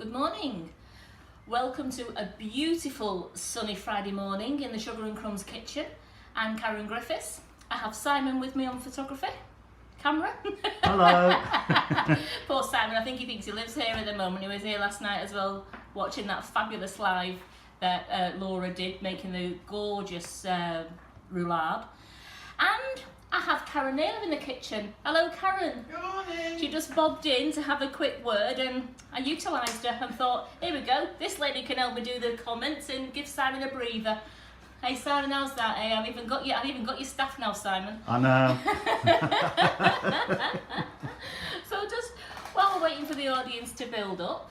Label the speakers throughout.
Speaker 1: Good morning. Welcome to a beautiful sunny Friday morning in the Sugar and Crumbs kitchen. I'm Karen Griffiths. I have Simon with me on photography. Camera.
Speaker 2: Hello.
Speaker 1: Poor Simon, I think he thinks he lives here at the moment. He was here last night as well, watching that fabulous live that Laura did, making the gorgeous roulade. And I have Karen Naylor in the kitchen. Hello, Karen.
Speaker 3: Good morning.
Speaker 1: She just bobbed in to have a quick word, and I utilised her and thought, here we go, this lady can help me do the comments and give Simon a breather. Hey Simon, how's that? Hey, I've even got your staff now, Simon.
Speaker 2: I know.
Speaker 1: So just while we're waiting for the audience to build up,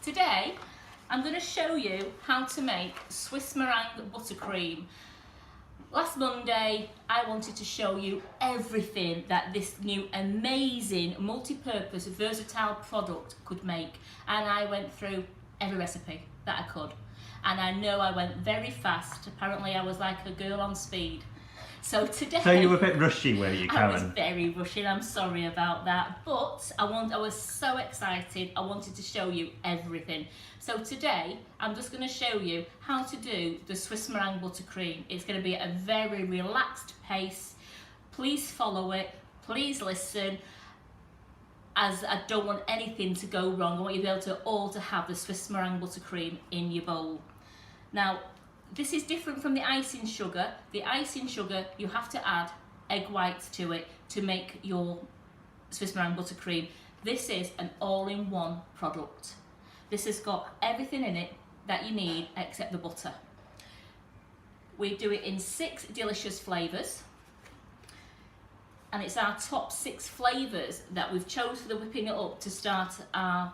Speaker 1: today I'm going to show you how to make Swiss Meringue Buttercream. Last Monday, I wanted to show you everything that this new amazing, multi-purpose, versatile product could make. And I went through every recipe that I could. And I know I went very fast. Apparently, I was like a girl on speed. So today...
Speaker 2: So you were a bit rushy, were you, Karen?
Speaker 1: I was very rushy, I'm sorry about that. But I was so excited, I wanted to show you everything. So today, I'm just going to show you how to do the Swiss Meringue Buttercream. It's going to be at a very relaxed pace. Please follow it, please listen, as I don't want anything to go wrong. I want you to be able to have the Swiss Meringue Buttercream in your bowl. Now, this is different from the icing sugar. The icing sugar, you have to add egg whites to it to make your Swiss Meringue Buttercream. This is an all-in-one product. This has got everything in it that you need except the butter. We do it in 6 delicious flavours. And it's our top 6 flavours that we've chose for the whipping it up to start our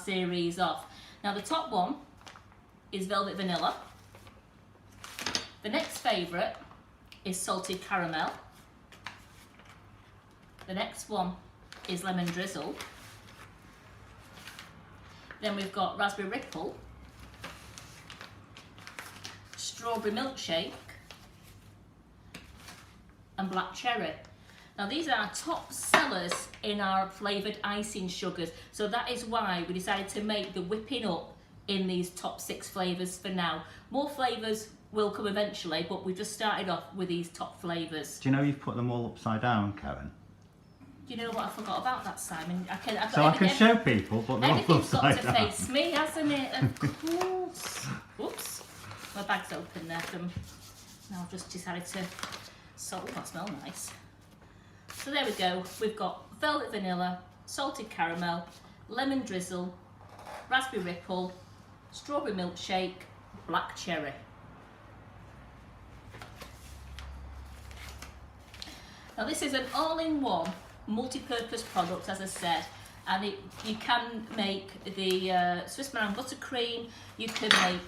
Speaker 1: series off. Now the top one is velvet vanilla. The next favourite is salted caramel. The next one is lemon drizzle. Then we've got raspberry ripple, strawberry milkshake, and black cherry. Now these are our top sellers in our flavoured icing sugars, so that is why we decided to make the whipping up in these top 6 flavours for now. More flavours will come eventually, but we just started off with these top flavours.
Speaker 2: Do you know you've put them all upside down, Karen?
Speaker 1: Do you know what I forgot about that, Simon? I
Speaker 2: can show people, but they're all
Speaker 1: everything's got
Speaker 2: upside
Speaker 1: to
Speaker 2: down.
Speaker 1: face me, hasn't it? Of course. Whoops. My bag's open there from... Now I've just decided to... Salt, that smells nice. So there we go. We've got velvet vanilla, salted caramel, lemon drizzle, raspberry ripple, strawberry milkshake, black cherry. Now this is an all-in-one multi-purpose product, as I said, and you can make the Swiss Meringue Buttercream, you can make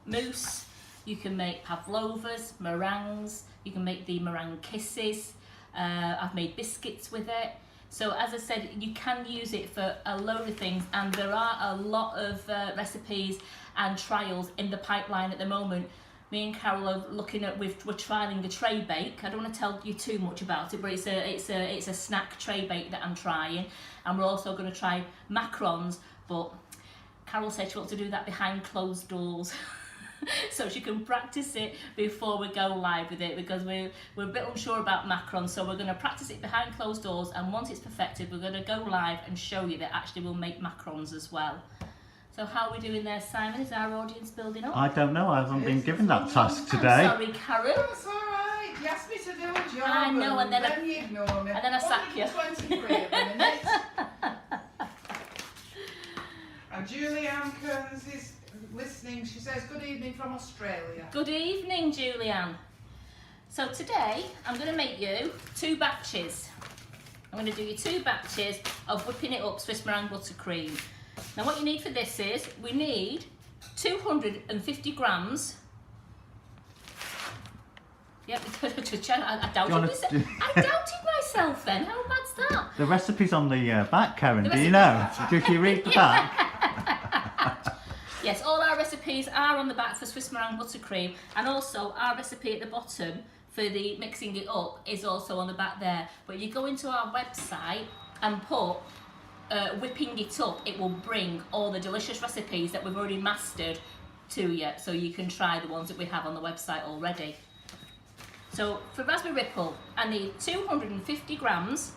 Speaker 1: mousse, you can make pavlovas, meringues, you can make the meringue kisses. I've made biscuits with it. So as I said, you can use it for a load of things, and there are a lot of recipes and trials in the pipeline at the moment. Me and Carol are looking at, we're trialling a tray bake. I don't want to tell you too much about it, but it's a snack tray bake that I'm trying. And we're also going to try macarons, but Carol said she wants to do that behind closed doors. So she can practice it before we go live with it, because we're a bit unsure about macarons, so we're going to practice it behind closed doors, and once it's perfected we're going to go live and show you that actually we'll make macarons as well. So how are we doing there, Simon? Is our audience building up?
Speaker 2: I don't know, I haven't been given that task today.
Speaker 1: I'm sorry, Karen.
Speaker 3: That's all right. You asked me to do a job.
Speaker 1: I know, and then
Speaker 3: you ignore me.
Speaker 1: and then I sack you.
Speaker 3: 123 at the minute. And Julianne Kearns is listening. She says, good evening from Australia.
Speaker 1: Good evening, Julianne. So today I'm going to make you 2 batches. I'm going to do you 2 batches of whipping it up Swiss Meringue Buttercream. Now what you need for this is, we need 250 grams. Yep, I doubted myself then. How bad's that?
Speaker 2: The recipe's on the back, Karen, do you know? Did you read the back?
Speaker 1: Yes, all our recipes are on the back for Swiss Meringue Buttercream, and also our recipe at the bottom for the mixing it up is also on the back there. But you go into our website and put whipping it up, it will bring all the delicious recipes that we've already mastered to you, so you can try the ones that we have on the website already. So for raspberry ripple, I need 250 grams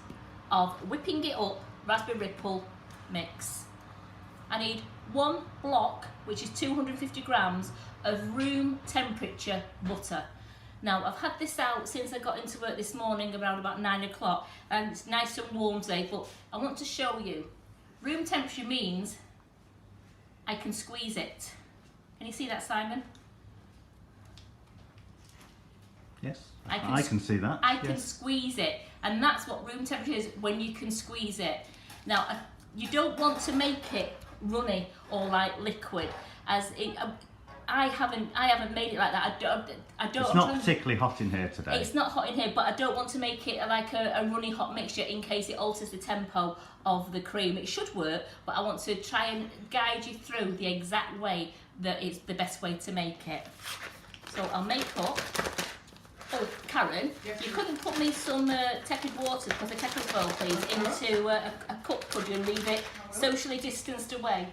Speaker 1: of whipping it up raspberry ripple mix. I need 1 block, which is 250 grams of room temperature butter. Now I've had this out since I got into work this morning around about 9 o'clock, and it's nice and warm today, but I want to show you. Room temperature means I can squeeze it. Can you see that, Simon?
Speaker 2: Yes, I can see that.
Speaker 1: I can squeeze it, and that's what room temperature is, when you can squeeze it. Now, you don't want to make it runny or like liquid, as it, I haven't made it like that. I don't.
Speaker 2: It's not particularly hot in here today.
Speaker 1: It's not hot in here, but I don't want to make it like a runny hot mixture in case it alters the tempo of the cream. It should work, but I want to try and guide you through the exact way that it's the best way to make it. So I'll make up. Oh, Karen,
Speaker 3: yes,
Speaker 1: you couldn't put me some tepid water, because the kettle bowl, please, into a cup, could you, and leave it socially distanced away?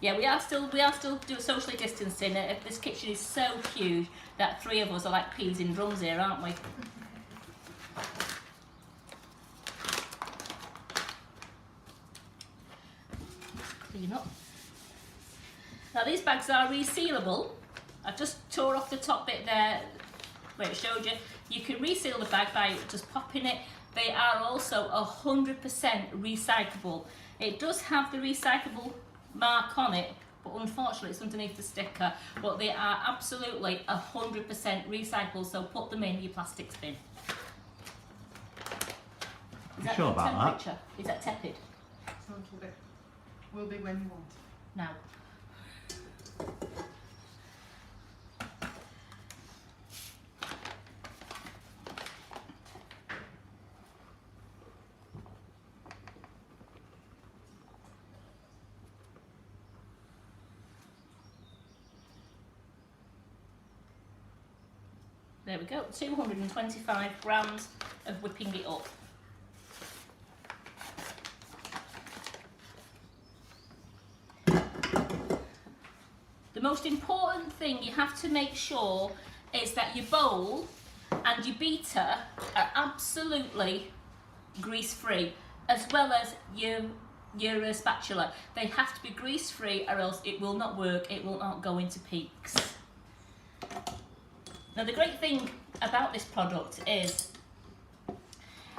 Speaker 1: Yeah, we are still doing socially distancing. This kitchen is so huge that 3 of us are like peas in drums here, aren't we? Clean up. Now these bags are resealable. I just tore off the top bit there where it showed you. You can reseal the bag by just popping it. They are also 100% recyclable. It does have the recyclable mark on it, but unfortunately it's underneath the sticker. But they are absolutely 100% recyclable, so put them in your plastics bin. Is that
Speaker 2: sure about
Speaker 1: temperature? Is that tepid?
Speaker 3: It's a little bit. Will be when you want.
Speaker 1: Now. There we go, 225 grams of whipping it up. The most important thing you have to make sure is that your bowl and your beater are absolutely grease-free, as well as your spatula. They have to be grease-free, or else it will not work, it will not go into peaks. Now the great thing about this product is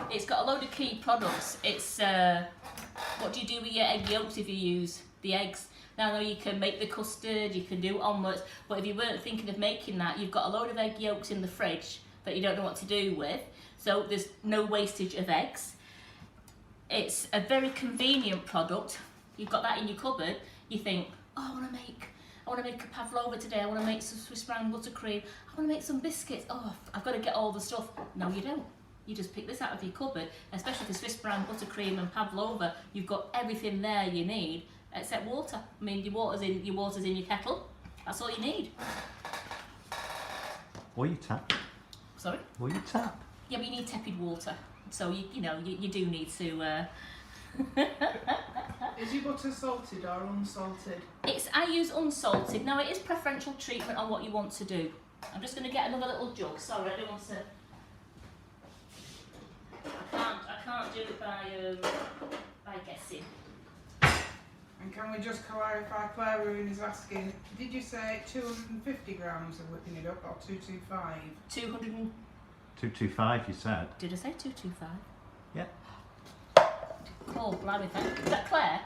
Speaker 1: it's got a load of key products. It's what do you do with your egg yolks if you use the eggs? Now I know you can make the custard, you can do omelettes, but if you weren't thinking of making that, you've got a load of egg yolks in the fridge that you don't know what to do with, so there's no wastage of eggs. It's a very convenient product. You've got that in your cupboard, you think, oh, I want to make a pavlova today, I want to make some Swiss Meringue Buttercream, I want to make some biscuits, oh, I've got to get all the stuff. No, you don't. You just pick this out of your cupboard, especially for Swiss Meringue Buttercream and pavlova. You've got everything there you need, except water. I mean, your water's in your kettle. That's all you need.
Speaker 2: Or you tap.
Speaker 1: Sorry?
Speaker 2: Or you tap.
Speaker 1: Yeah, but you need tepid water. So you do need to.
Speaker 3: Is your butter salted or unsalted?
Speaker 1: I use unsalted. Now it is preferential treatment on what you want to do. I'm just going to get another little jug. Sorry, I don't want to. I can't do it by guessing.
Speaker 3: And can we just clarify, Claire Roon is asking, did you say 250 grams of whipping it up or 225?
Speaker 1: 200.
Speaker 2: 225 you said.
Speaker 1: Did I say 225?
Speaker 2: Yeah.
Speaker 1: Oh, blimey, thank you. Is that Claire?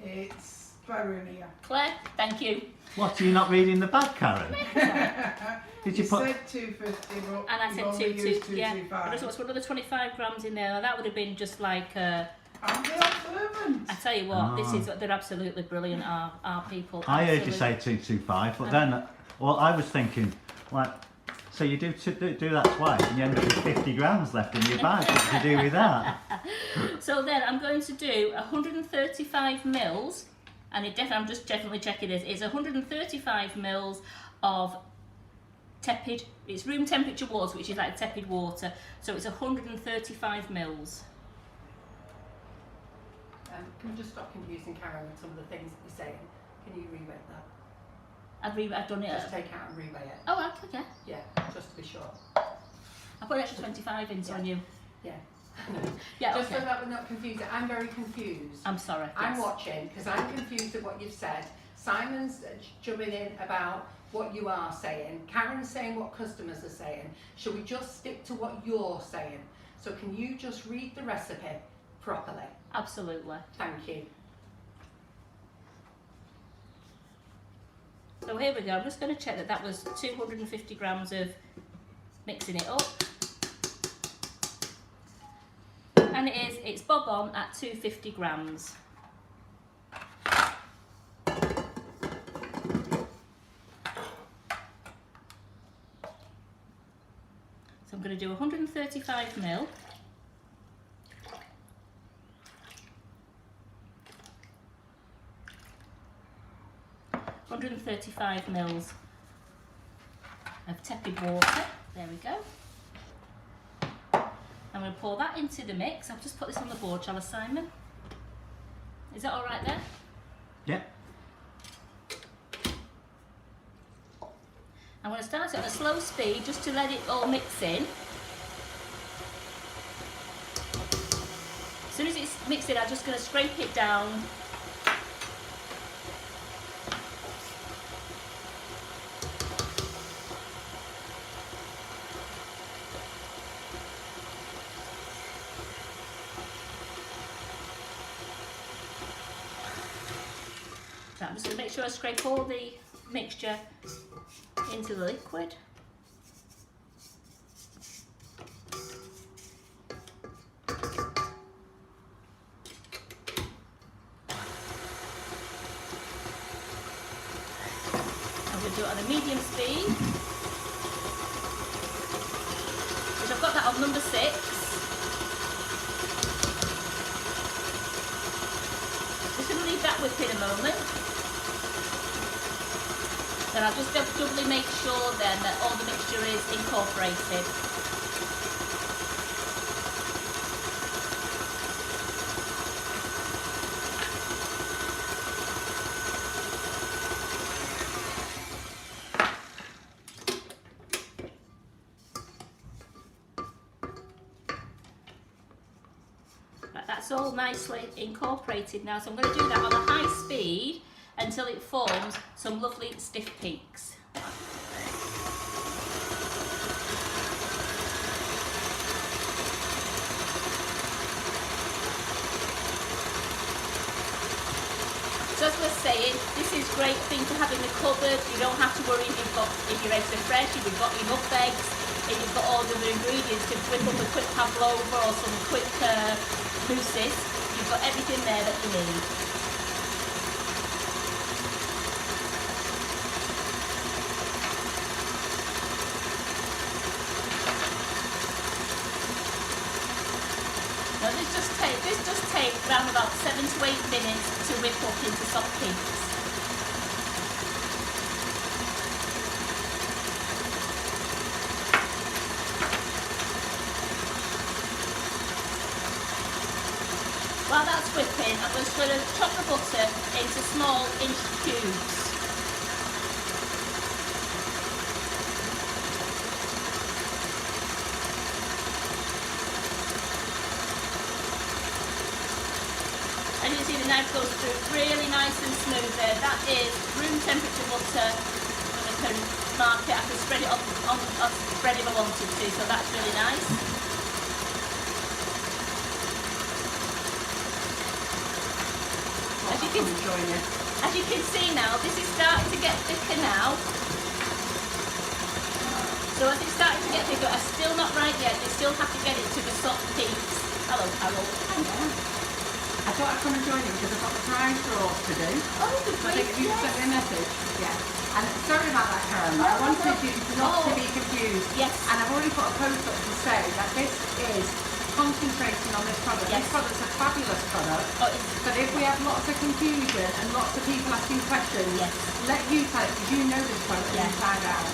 Speaker 3: It's Claire Roon here.
Speaker 1: Claire, thank you.
Speaker 2: What, are you not reading the bag, Karen? Did you put...
Speaker 3: said 250, but
Speaker 1: And I
Speaker 3: you
Speaker 1: said
Speaker 3: only used
Speaker 1: 225.
Speaker 3: 225.
Speaker 1: I just want to put another 25 grams in there. Now, that would have been just like.
Speaker 3: And they're observant.
Speaker 1: I tell you what, they're absolutely brilliant. Our people.
Speaker 2: I heard you
Speaker 1: absolutely.
Speaker 2: say 225, but then, well, I was thinking, like, so you do that twice and you end up with 50 grams left in your bag. What do you do with that?
Speaker 1: So then I'm going to do 135 mils, and I'm just definitely checking this. It's 135 mils of tepid. It's room temperature water, which is like tepid water. So it's 135 mils.
Speaker 4: Can we just stop confusing Karen with some of the things that you're saying? Can you reweight that?
Speaker 1: I've done it.
Speaker 4: Just take out and reweigh it.
Speaker 1: Oh, okay.
Speaker 4: Yeah, just to be sure.
Speaker 1: I put an extra 25 in on you.
Speaker 4: Yeah.
Speaker 1: Yeah,
Speaker 4: Just
Speaker 1: okay.
Speaker 4: so that we're not confused. I'm very confused.
Speaker 1: I'm sorry.
Speaker 4: I'm
Speaker 1: yes.
Speaker 4: watching because I'm confused at what you've said. Simon's jumping in about what you are saying. Karen's saying what customers are saying. Should we just stick to what you're saying? So can you just read the recipe properly?
Speaker 1: Absolutely.
Speaker 4: Thank you.
Speaker 1: So here we go. I'm just going to check that was 250 grams of mixing it up. And it's bob on at 250 grams. So I'm going to do 135 ml. mils of tepid water. There we go. I'm going to pour that into the mix. I'll just put this on the board, shall I, Simon? Is that all right there?
Speaker 2: Yeah.
Speaker 1: I'm going to start it on a slow speed just to let it all mix in. As soon as it's mixed in, I'm just going to scrape it down. So I'm just going to make sure I scrape all the mixture into the liquid. I'm going to do it on a medium speed, which I've got that on number 6. Just going to leave that whipping a moment. Then I'll just doubly make sure then that all the mixture is incorporated. Right, that's all nicely incorporated now, so I'm going to do that on a high speed until it forms some lovely stiff peaks. So as we're saying, this is a great thing to have in the cupboard. You don't have to worry if your eggs are fresh, if you've got enough eggs, if you've got all the ingredients to whip up a quick pavlova or some quick mousses. You've got everything there that you need. This does take around about 7 to 8 minutes to whip up into soft peaks. While that's whipping, I'm just going to chop the butter into small inch cubes. And you see the knife goes through really nice and smooth there. That is room temperature butter. And I can mark it, I can spread it on spread if I wanted to, so that's really nice. As you can see now, this is starting to get thicker now. So as it's starting to get thicker, I'm still not right yet. You still have to get it to the soft peaks. Hello, Carol.
Speaker 4: I thought I'd come and join you because I've got the prize draws to do.
Speaker 1: Oh, the
Speaker 4: I think you sent me a message. Yeah. And sorry about that, Karen. But I wanted you not to be confused.
Speaker 1: Yes.
Speaker 4: And I've already put a post up to say that this is concentrating on this product.
Speaker 1: Yes.
Speaker 4: This product's a fabulous product.
Speaker 1: Oh, it's,
Speaker 4: But if we have lots of confusion and lots of people asking questions,
Speaker 1: Yes.
Speaker 4: let you tell it because you know this product
Speaker 1: Yeah.
Speaker 4: inside out.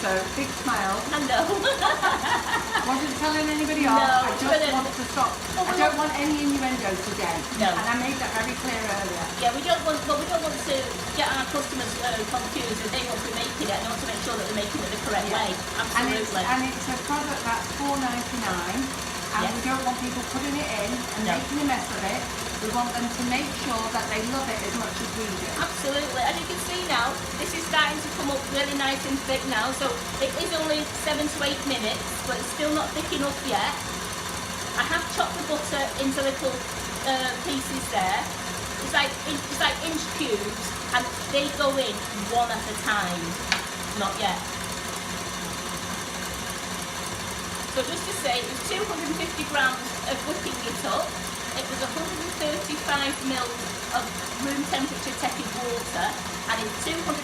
Speaker 4: So So, big smile.
Speaker 1: I know.
Speaker 4: Wasn't telling anybody
Speaker 1: No,
Speaker 4: off. I just
Speaker 1: couldn't.
Speaker 4: want to stop.
Speaker 1: Well,
Speaker 4: I don't want any innuendo today.
Speaker 1: No.
Speaker 4: And I made that very clear earlier.
Speaker 1: Yeah, we don't want to get our customers confused. They want to be making it, and want to make sure that they're making it the correct way. Absolutely.
Speaker 4: And it's a product that's $4.99, and
Speaker 1: Yes.
Speaker 4: we don't want people putting it in and
Speaker 1: No.
Speaker 4: making a mess of it. We want them to make sure that they love it as much as we do.
Speaker 1: Absolutely, and you can see now, this is starting to come up really nice and thick now, so it is only 7 to 8 minutes, but it's still not thick enough yet. I have chopped the butter into little pieces there. It's like inch cubes, and they go in one at a time. Not yet. So just to say, it was 250 grams of whipping it up. It was 135 mils of room temperature tepid water, and it's 250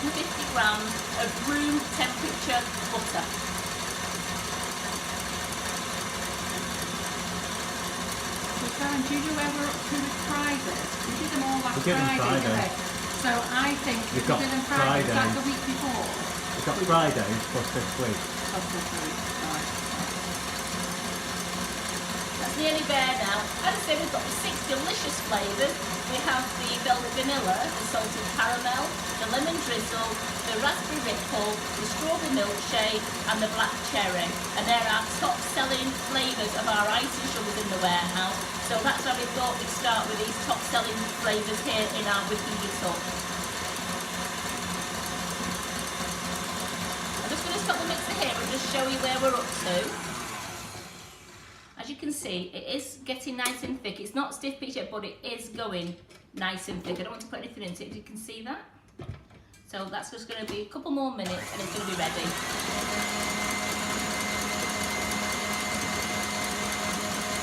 Speaker 1: grams of room temperature butter.
Speaker 4: So Karen, do you know where we're up to with Fridays? We did them all last
Speaker 2: We did them
Speaker 4: Friday,
Speaker 2: Friday.
Speaker 4: didn't we? So I think
Speaker 2: We've
Speaker 4: we
Speaker 2: got
Speaker 4: did them Friday. Was that
Speaker 2: Friday.
Speaker 4: the week before?
Speaker 2: We've got Fridays plus this week.
Speaker 4: Of this week, right.
Speaker 1: That's nearly there now. As I say, we've got the 6 delicious flavours. We have the velvet vanilla, the salted caramel, the lemon drizzle, the raspberry ripple, the strawberry milkshake, and the black cherry. And they're our top selling flavours of our ice and sugars in the warehouse. So that's why we thought we'd start with these top selling flavours here in our whipping it up. I'm just going to stop the mixer here and just show you where we're up to. As you can see, it is getting nice and thick. It's not stiff pitch yet, but it is going nice and thick. I don't want to put anything into it, if you can see that. So that's just going to be a couple more minutes and it's going to be ready.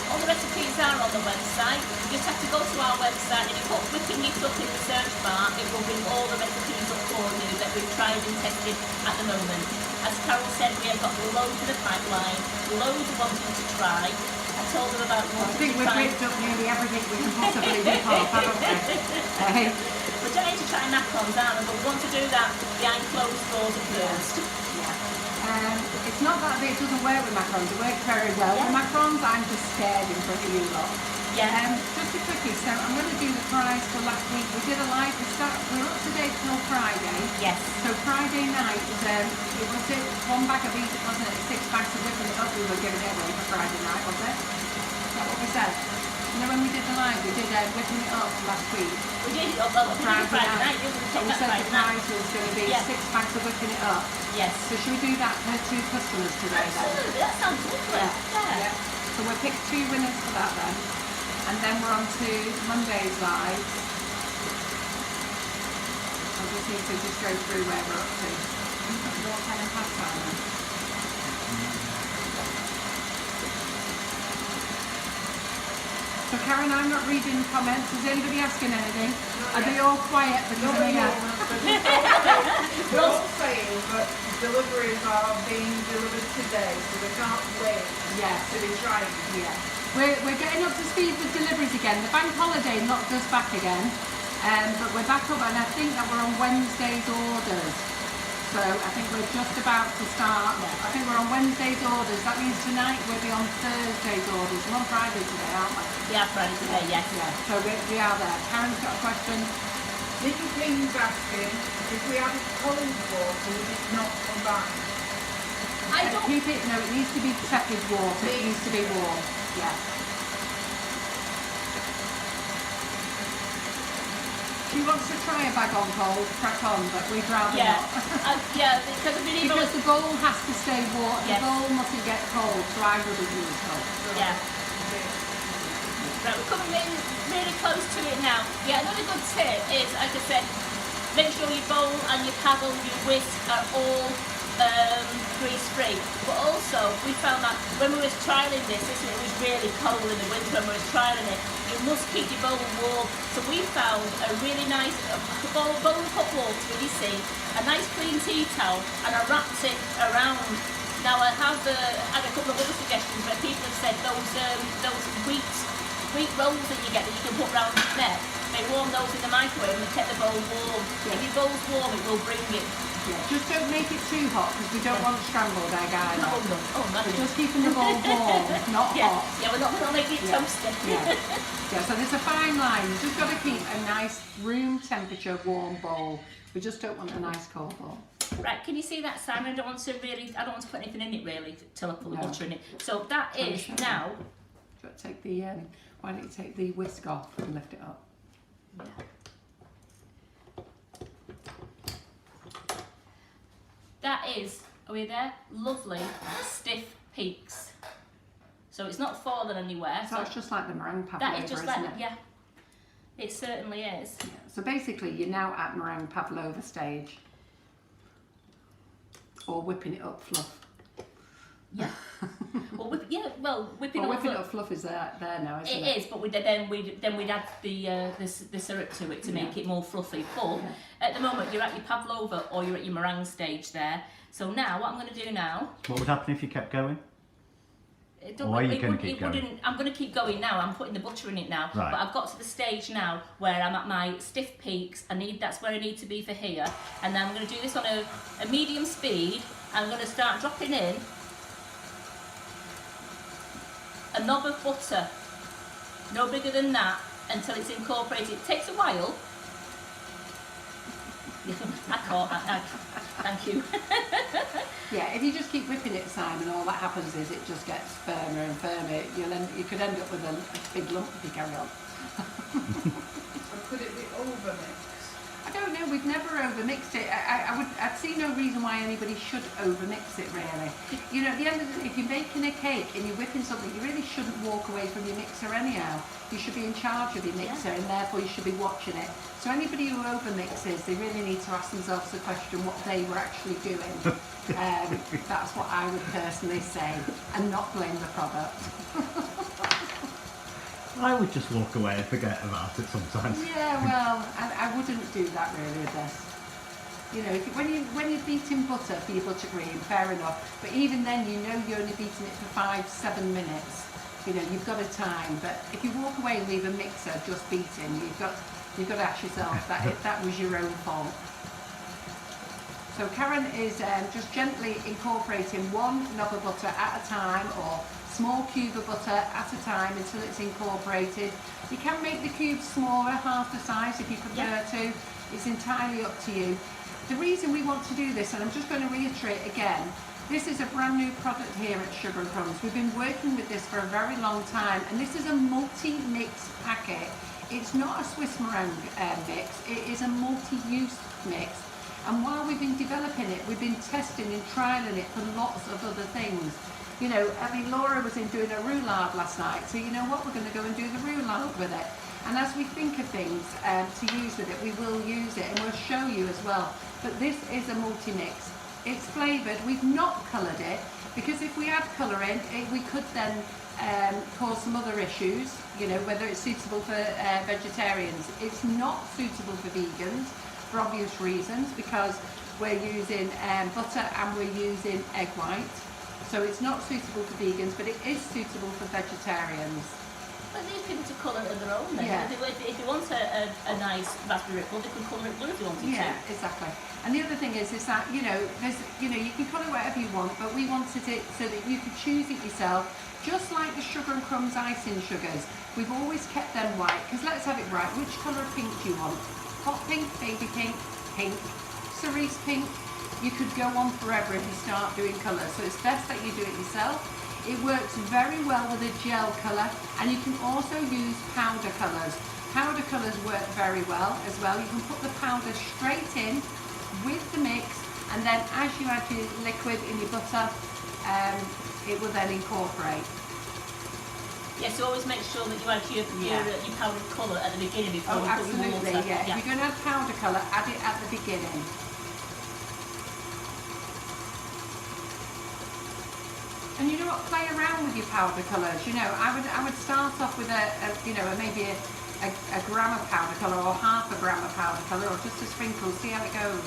Speaker 1: All the recipes are on the website. You just have to go to our website and you put whipping it up in the search bar. It will bring all the recipes up for you that we've tried and tested at the moment. As Carol said, we have got loads in the pipeline, loads of wanting to try. I told them about
Speaker 4: I
Speaker 1: wanting
Speaker 4: think
Speaker 1: to
Speaker 4: we've
Speaker 1: try.
Speaker 4: ripped up nearly everything we can possibly rip off, haven't we? Hey?
Speaker 1: We're trying to try macarons, aren't we? But we want to do that behind closed doors at first.
Speaker 4: It's not that it doesn't work with macarons, it works very well with macarons. I'm just scared in front of you lot.
Speaker 1: Yeah.
Speaker 4: Just a quickie, so I'm going to do the prize for last week. We did a live, we're up to date till Friday.
Speaker 1: Yes.
Speaker 4: So Friday night, it was one bag of each, wasn't it? 6 bags of whipping it up we were giving it away for Friday night, was it? Is that what we said? You know when we did the live, we did whipping it up last week.
Speaker 1: We did it well, Friday night, didn't we?
Speaker 4: And we
Speaker 1: That
Speaker 4: said
Speaker 1: Friday
Speaker 4: the
Speaker 1: night.
Speaker 4: prize was going to be
Speaker 1: Yeah.
Speaker 4: 6 bags of whipping it up.
Speaker 1: Yes.
Speaker 4: So should we do that per 2 customers today then?
Speaker 1: Absolutely, that sounds lovely.
Speaker 4: Yeah. So we'll pick 2 winners for that then. And then we're on to Monday's live. I'll just need to just go through where we're up to. Your pen and pass, Simon. So Karen, I'm not reading the comments. Is anybody asking anything? Are they all quiet because of me?
Speaker 3: We're all saying that deliveries are being delivered today, so they can't wait
Speaker 4: Yes.
Speaker 3: to be trying.
Speaker 4: Yeah. We're getting up to speed with deliveries again. The bank holiday knocked us back again, but we're back up, and I think that we're on Wednesday's orders. So I think we're just about to start. I think we're on Wednesday's orders. That means tonight we'll be on Thursday's orders. We're on Friday today, aren't we?
Speaker 1: Yeah, Friday today, yes.
Speaker 4: Yeah. So we are there. Karen's got a question.
Speaker 3: Little King's asking if we added cold water, would it not combine?
Speaker 1: I don't.
Speaker 4: Keep it. No, it needs to be tepid water. It needs to be warm. Yeah. She wants to try a bag on cold, crack on, but we'd rather
Speaker 1: Yeah.
Speaker 4: not.
Speaker 1: Yeah, because I believe
Speaker 4: Because the bowl has to stay warm.
Speaker 1: Yes.
Speaker 4: The bowl mustn't get cold, so I wouldn't use cold.
Speaker 1: Yeah. Right, we're coming in really close to it now. Yeah, another good tip is, like I said, make sure your bowl and your paddle, your whisk are all grease free. But also, we found that when we was trialling this it was really cold in the winter when we was trialling it. You must keep your bowl warm. So we found a really nice bowl of hot water with your sink, a nice clean tea towel, and I wrapped it around. Now I have had a couple of other suggestions where people have said those wheat rolls that you get that you can put round your neck. They warm those in the microwave and they keep the bowl warm. If your bowl's warm, it will bring it
Speaker 4: Yeah, just don't make it too hot because we don't want scrambled egg either.
Speaker 1: Oh no, oh no.
Speaker 4: We're just keeping the bowl warm, not
Speaker 1: Yeah,
Speaker 4: hot.
Speaker 1: yeah, we're not making it
Speaker 4: Yeah.
Speaker 1: toasty.
Speaker 4: Yeah. Yeah, so there's a fine line. You've just got to keep a nice room temperature warm bowl. We just don't want a nice cold bowl.
Speaker 1: Right, can you see that, Simon? I don't want to put anything in it really till I put the
Speaker 4: No.
Speaker 1: butter in it. So that is
Speaker 4: Finish it.
Speaker 1: now.
Speaker 4: So take the, why don't you take the whisk off and lift it up?
Speaker 1: That is, are we there? Lovely, stiff peaks. So it's not fallen anywhere.
Speaker 4: So it's just like the meringue pavlova,
Speaker 1: that is just
Speaker 4: isn't
Speaker 1: like,
Speaker 4: it?
Speaker 1: yeah, it certainly is.
Speaker 4: Yeah. So basically, you're now at meringue pavlova stage, or whipping it up fluff.
Speaker 1: Yeah. Well, whipping
Speaker 4: Well,
Speaker 1: up.
Speaker 4: whipping up fluff is there now, isn't it?
Speaker 1: It is, but we'd add the syrup to it to make it more fluffy. But at the moment, you're at your pavlova or you're at your meringue stage there. So now, what I'm going to do now.
Speaker 2: What would happen if you kept going?
Speaker 1: Or
Speaker 2: are you going to keep going?
Speaker 1: I'm going to keep going now. I'm putting the butter in it now.
Speaker 2: Right.
Speaker 1: But I've got to the stage now where I'm at my stiff peaks. That's where I need to be for here. And then I'm going to do this on a medium speed. I'm going to start dropping in a knob of butter, no bigger than that, until it's incorporated. It takes a while. I can't. Thank you.
Speaker 4: Yeah, if you just keep whipping it, Simon, all that happens is it just gets firmer and firmer. You could end up with a big lump if you carry on.
Speaker 3: So could it be overmixed?
Speaker 4: I don't know, we've never overmixed it. I'd see no reason why anybody should overmix it, really. You know, at the end of the day, if you're making a cake and you're whipping something, you really shouldn't walk away from your mixer anyhow. You should be in charge of your mixer, and therefore you should be watching it. So anybody who overmixes, they really need to ask themselves the question what they were actually doing. That's what I would personally say, and not blame the product.
Speaker 2: I would just walk away and forget about it sometimes.
Speaker 4: Yeah, well, I wouldn't do that really with this. You know, when you're beating butter for your buttercream, fair enough. But even then, you know you're only beating it for 5-7 minutes. You know, you've got a time. But if you walk away and leave a mixer just beating, you've got to ask yourself that if that was your own fault. So Karen is just gently incorporating one knob of butter at a time, or small cube of butter at a time until it's incorporated. You can make the cubes smaller, half the size if you prefer to. It's entirely up to you. The reason we want to do this, and I'm just going to reiterate again, this is a brand new product here at Sugar and Crumbs. We've been working with this for a very long time, and this is a multi-mix packet. It's not a Swiss meringue mix, it is a multi-use mix. And while we've been developing it, we've been testing and trialling it for lots of other things. You know, I mean, Laura was in doing a roulade last night, so you know what, we're going to go and do the roulade with it. And as we think of things to use with it, we will use it, and we'll show you as well. But this is a multi-mix. It's flavoured. We've not coloured it, because if we add colour in, we could then cause some other issues, you know, whether it's suitable for vegetarians. It's not suitable for vegans, for obvious reasons, because we're using butter and we're using egg white. So it's not suitable for vegans, but it is suitable for vegetarians.
Speaker 1: But they can colour it their own then.
Speaker 4: Yeah.
Speaker 1: If you want a nice raspberry ripple, they can colour it blue if you wanted to.
Speaker 4: Yeah, exactly. And the other thing is that, you know, you can colour whatever you want, but we wanted it so that you could choose it yourself, just like the Sugar and Crumbs icing sugars. We've always kept them white, because let's have it right. Which colour of pink do you want? Hot pink, baby pink, pink, cerise pink. You could go on forever if you start doing colours, so it's best that you do it yourself. It works very well with a gel colour, and you can also use powder colours. Powder colours work very well as well. You can put the powder straight in with the mix, and then as you add your liquid in your butter, it will then incorporate.
Speaker 1: Yeah, so always make sure that you add your powdered colour at the beginning before you put your
Speaker 4: Absolutely,
Speaker 1: water.
Speaker 4: yeah. If you're going to add powder colour, add it at the beginning. And you know what, play around with your powder colours. You know, I would start off with maybe a gram of powder colour, or half a gram of powder colour, or just a sprinkle, see how it goes.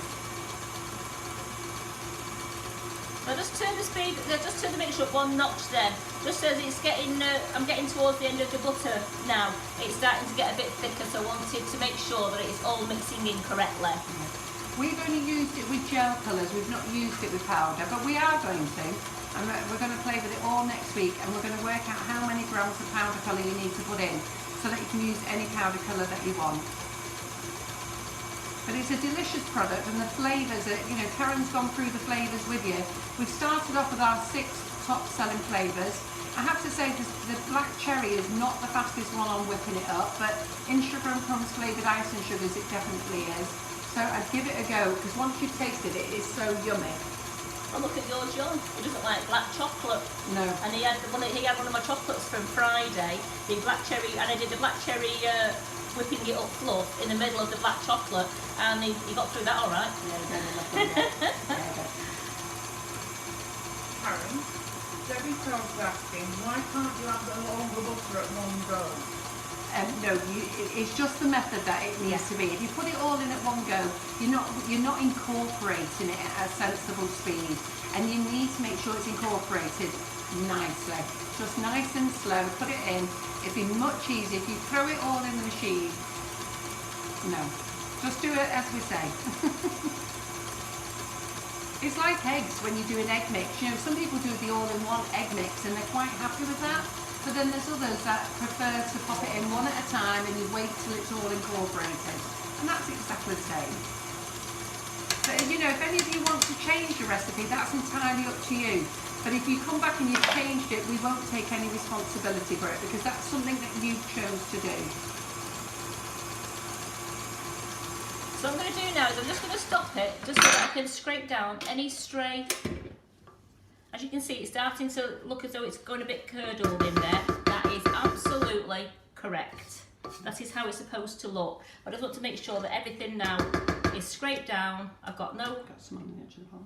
Speaker 1: Now just turn the mixture up one notch then. Just as it's getting, I'm getting towards the end of the butter now. It's starting to get a bit thicker, so I wanted to make sure that it's all mixing in correctly.
Speaker 4: We've only used it with gel colours, we've not used it with powder, but we are going to. And we're going to play with it all next week, and we're going to work out how many grams of powder colour you need to put in so that you can use any powder colour that you want. But it's a delicious product, and the flavours are, you know, Karen's gone through the flavours with you. We've started off with our 6 top selling flavours. I have to say the black cherry is not the fastest one on whipping it up, but in sugar and crumbs flavoured icing sugars it definitely is. So I'd give it a go, because once you've tasted it, it's so yummy.
Speaker 1: Oh, look at yours, John. He doesn't like black chocolate.
Speaker 4: No.
Speaker 1: And he had one of my chocolates from Friday, the black cherry, and I did the black cherry whipping it up fluff in the middle of the black chocolate, and he got through that all right.
Speaker 4: Yeah, very lovely.
Speaker 3: Karen, Debbie Todd's asking, why can't you have the longer butter at one go?
Speaker 4: No, it's just the method that it needs to be. If you put it all in at one go, you're not incorporating it at a sensible speed, and you need to make sure it's incorporated nicely. Just nice and slow. Put it in. It'd be much easier if you throw it all in the machine. No, just do it as we say. It's like eggs when you do an egg mix. You know, some people do the all-in-one egg mix and they're quite happy with that. But then there's others that prefer to pop it in one at a time and you wait till it's all incorporated. And that's exactly the same. But you know, if any of you want to change your recipe, that's entirely up to you. But if you come back and you've changed it, we won't take any responsibility for it, because that's something that you chose to do.
Speaker 1: So what I'm going to do now is I'm just going to stop it, just so that I can scrape down any stray. As you can see, it's starting to look as though it's going a bit curdled in there. That is absolutely correct. That is how it's supposed to look. But I just want to make sure that everything now is scraped down. I've got no...
Speaker 4: Got some on the edge of the hole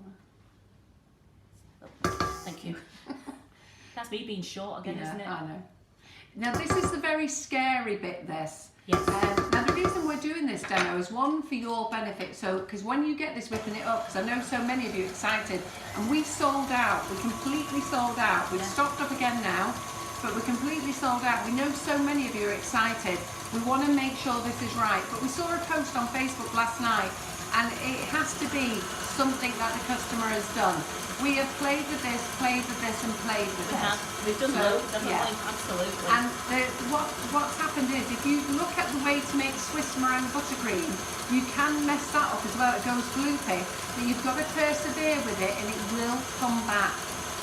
Speaker 1: Oh, thank you. That's me being short again, isn't it?
Speaker 4: I know. Now this is the very scary bit, this.
Speaker 1: Yes.
Speaker 4: Now the reason we're doing this demo is one, for your benefit, so because when you get this whipping it up, because I know so many of you are excited, and we sold out, we completely sold out. We've stocked up again now, but we're completely sold out. We know so many of you are excited. We want to make sure this is right, but we saw a post on Facebook last night, and it has to be something that the customer has done. We have played with this, and played with this.
Speaker 1: We've done loads, haven't we? Absolutely.
Speaker 4: And what's happened is, if you look at the way to make Swiss Meringue Buttercream, you can mess that up as well. It goes gloopy, but you've got to persevere with it, and it will come back.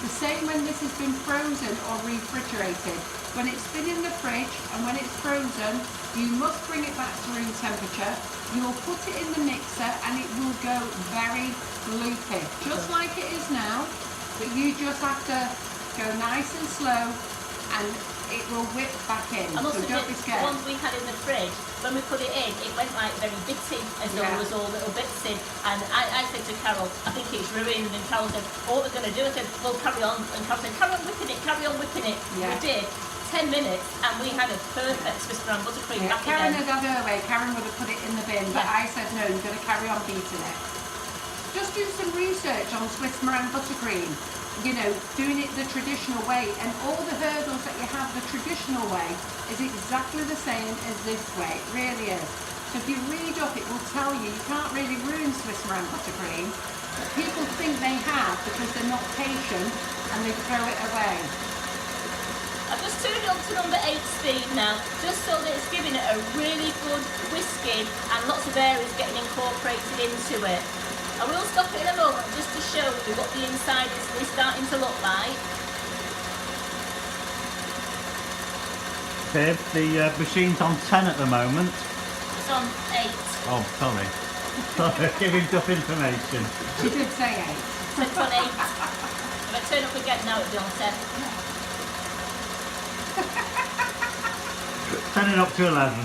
Speaker 4: The same when this has been frozen or refrigerated. When it's been in the fridge and when it's frozen, you must bring it back to room temperature. You'll put it in the mixer and it will go very gloopy, just like it is now, but you just have to go nice and slow and it will whip back in.
Speaker 1: I must
Speaker 4: So don't
Speaker 1: admit,
Speaker 4: be scared.
Speaker 1: the ones we had in the fridge, when we put it in, it went like very bitty, as though there was all little bits in. And I said to Carol, I think it's ruined. And Carol said, what we're going to do? I said, well, carry on. And Carol said, carry on whipping it, carry on whipping it.
Speaker 4: Yeah.
Speaker 1: We did. 10 minutes and we had a perfect Swiss Meringue Buttercream back
Speaker 4: Karen
Speaker 1: again.
Speaker 4: had had her way. Karen would have put it in the bin, but I said no, you've got to carry on beating it. Just do some research on Swiss Meringue Buttercream. You know, doing it the traditional way, and all the hurdles that you have the traditional way is exactly the same as this way. It really is. So if you read up, it will tell you can't really ruin Swiss Meringue Buttercream. But people think they have because they're not patient and they throw it away.
Speaker 1: I've just turned it up to number 8 speed now, just so that it's giving it a really good whisking and lots of air is getting incorporated into it. I will stop it in a moment just to show you what the inside is starting to look like.
Speaker 2: Babe, the machine's on 10 at the moment.
Speaker 1: It's on 8.
Speaker 2: Oh, sorry. Sorry, giving tough information.
Speaker 4: She did say 8.
Speaker 1: So it's on 8. If I turn up again now, it'll be on 10.
Speaker 2: Turning up to 11.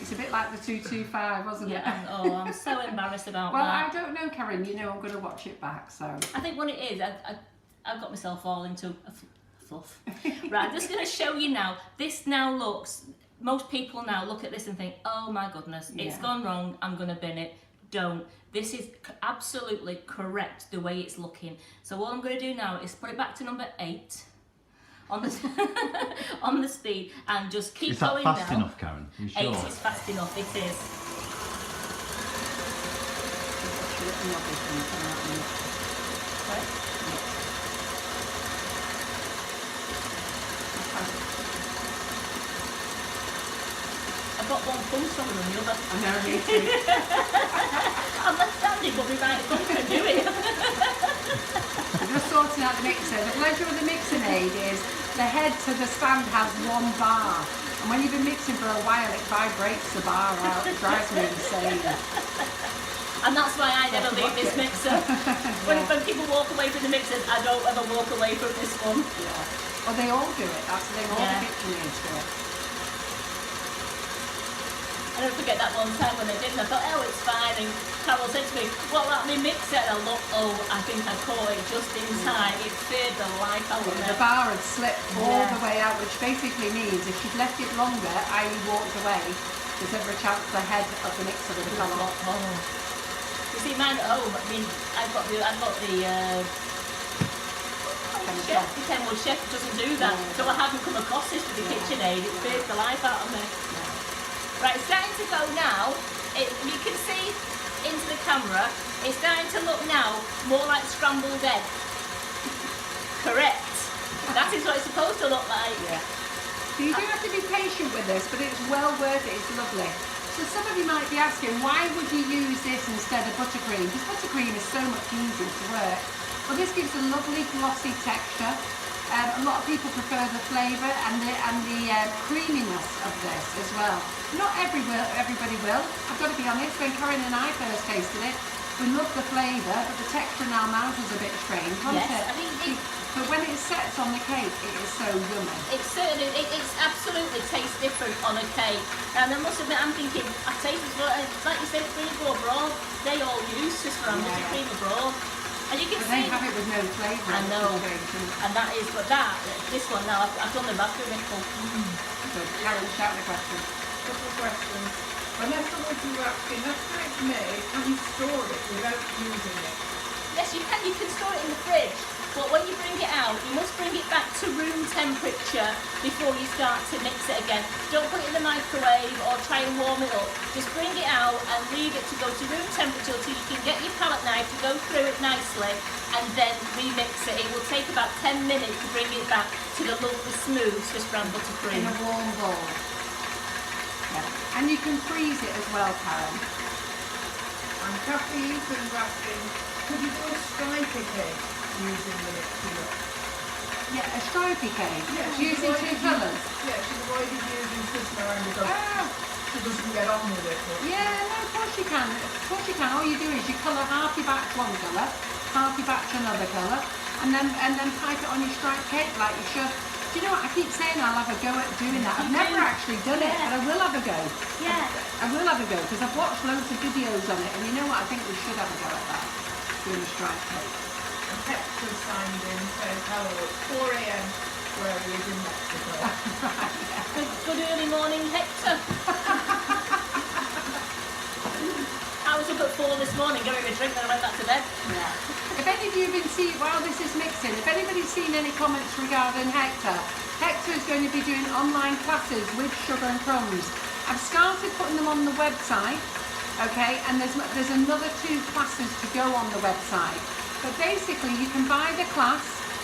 Speaker 4: It's a bit like the 225, wasn't it?
Speaker 1: Yeah, oh, I'm so embarrassed about
Speaker 4: Well,
Speaker 1: that.
Speaker 4: I don't know, Karen. You know I'm going to watch it back, so...
Speaker 1: I think what it is, I've got myself all into a fluff. Right, I'm just going to show you now. This now looks, most people now look at this and think, oh my goodness, it's gone wrong, I'm going to bin it. Don't. This is absolutely correct the way it's looking. So what I'm going to do now is put it back to number 8. On the on the speed and just keep
Speaker 2: Is that
Speaker 1: going
Speaker 2: fast
Speaker 1: now.
Speaker 2: enough, Karen? Are you sure?
Speaker 1: 8 is fast enough, it is.
Speaker 4: Put it in your big one, put it out in the mixer.
Speaker 1: Right.
Speaker 4: Mix. That's fine.
Speaker 1: I've got one thumb stronger than the other.
Speaker 4: I know, me too.
Speaker 1: I'm left-handed, but my right thumb can do it.
Speaker 4: I'm just sorting out the mixer. The pleasure of the mixing aid is the head to the stand has one bar. And when you've been mixing for a while, it vibrates the bar out. It drives me insane.
Speaker 1: And that's why I never leave this mixer. When people walk away from the mixers, I don't ever walk away from this one.
Speaker 4: Yeah. Well, they all do it. That's the thing. All
Speaker 1: Yeah.
Speaker 4: the kitchen aids do it.
Speaker 1: I don't forget that one time when I didn't. I thought, oh, it's fine. And Carol said to me, what about my mixer? And I looked, oh, I think I caught it just in time. It cleared the life out of
Speaker 4: The
Speaker 1: it.
Speaker 4: bar had slipped all
Speaker 1: Yeah.
Speaker 4: the way out, which basically means if she'd left it longer, i.e. walked away, there's every chance the head of the mixer would have come off.
Speaker 1: Oh. You see, mine at home, I mean, I've got the chef, the Kenwood chef doesn't do that.
Speaker 4: Yeah.
Speaker 1: So I haven't come across this with the KitchenAid. It cleared the life out of me. Right, it's starting to go now. You can see into the camera. It's starting to look now more like scrambled egg. Correct. That is what it's supposed to look like.
Speaker 4: Yeah. So you do have to be patient with this, but it's well worth it. It's lovely. So some of you might be asking, why would you use this instead of buttercream? Because buttercream is so much easier to work. Well, this gives a lovely glossy texture. A lot of people prefer the flavour and the creaminess of this as well. Not everybody will. I've got to be honest, when Karen and I first tasted it, we loved the flavour, but the texture in our mouth was a bit strange, wasn't
Speaker 1: Yes,
Speaker 4: it?
Speaker 1: I mean,
Speaker 4: But when it sets on the cake, it is so yummy.
Speaker 1: it's certainly, it's absolutely tastes different on a cake. And I must admit, I'm thinking, I taste it, like you said, Greenwood abroad, they all use Swiss Meringue Buttercream abroad. And you can
Speaker 4: But
Speaker 1: see,
Speaker 4: they have it with no flavour.
Speaker 1: I know.
Speaker 4: which is very good.
Speaker 1: and that is, but this one now, I've done the raspberry nickel.
Speaker 4: So Karen, shout the question.
Speaker 3: Couple of questions. Vanessa was asking, after it's made, can you store it without using it?
Speaker 1: Yes, you can store it in the fridge, but when you bring it out, you must bring it back to room temperature before you start to mix it again. Don't put it in the microwave or try and warm it up. Just bring it out and leave it to go to room temperature so you can get your palette knife to go through it nicely and then remix it. It will take about 10 minutes to bring it back to the lovely smooth Swiss Meringue
Speaker 4: In
Speaker 1: Buttercream.
Speaker 4: a warm bowl. Yeah. And you can freeze it as well, Karen.
Speaker 3: And Kathy Eaton's asking, could you do a striker cake using the mixing up?
Speaker 4: Yeah, a stripy cake.
Speaker 3: Yeah, she's
Speaker 4: Using two
Speaker 3: avoided
Speaker 4: colours.
Speaker 3: Yeah, she's avoided using Swiss meringue because she doesn't get on with it. But
Speaker 4: Yeah, no, of course you can. Of course you can. All you do is you colour half your batch one colour, half your batch another colour, and then type it on your striped cake like you should. Do you know what? I keep saying I'll have a go at doing that. I've never actually done it, but I will have a go.
Speaker 1: Yeah.
Speaker 4: I will have a go because I've watched loads of videos on it, and you know what? I think we should have a go at that. Doing a striped cake.
Speaker 3: and Hector signed in saying hello at 4 a.m. where he is in Mexico.
Speaker 1: Good early morning, Hector. I was up at 4 this morning getting a drink, then I went back to bed.
Speaker 4: Yeah. If any of you have been seeing, while this is mixing, if anybody's seen any comments regarding Hector, Hector is going to be doing online classes with Sugar and Crumbs. I've started putting them on the website, okay, and there's another 2 classes to go on the website. But basically, you can buy the class,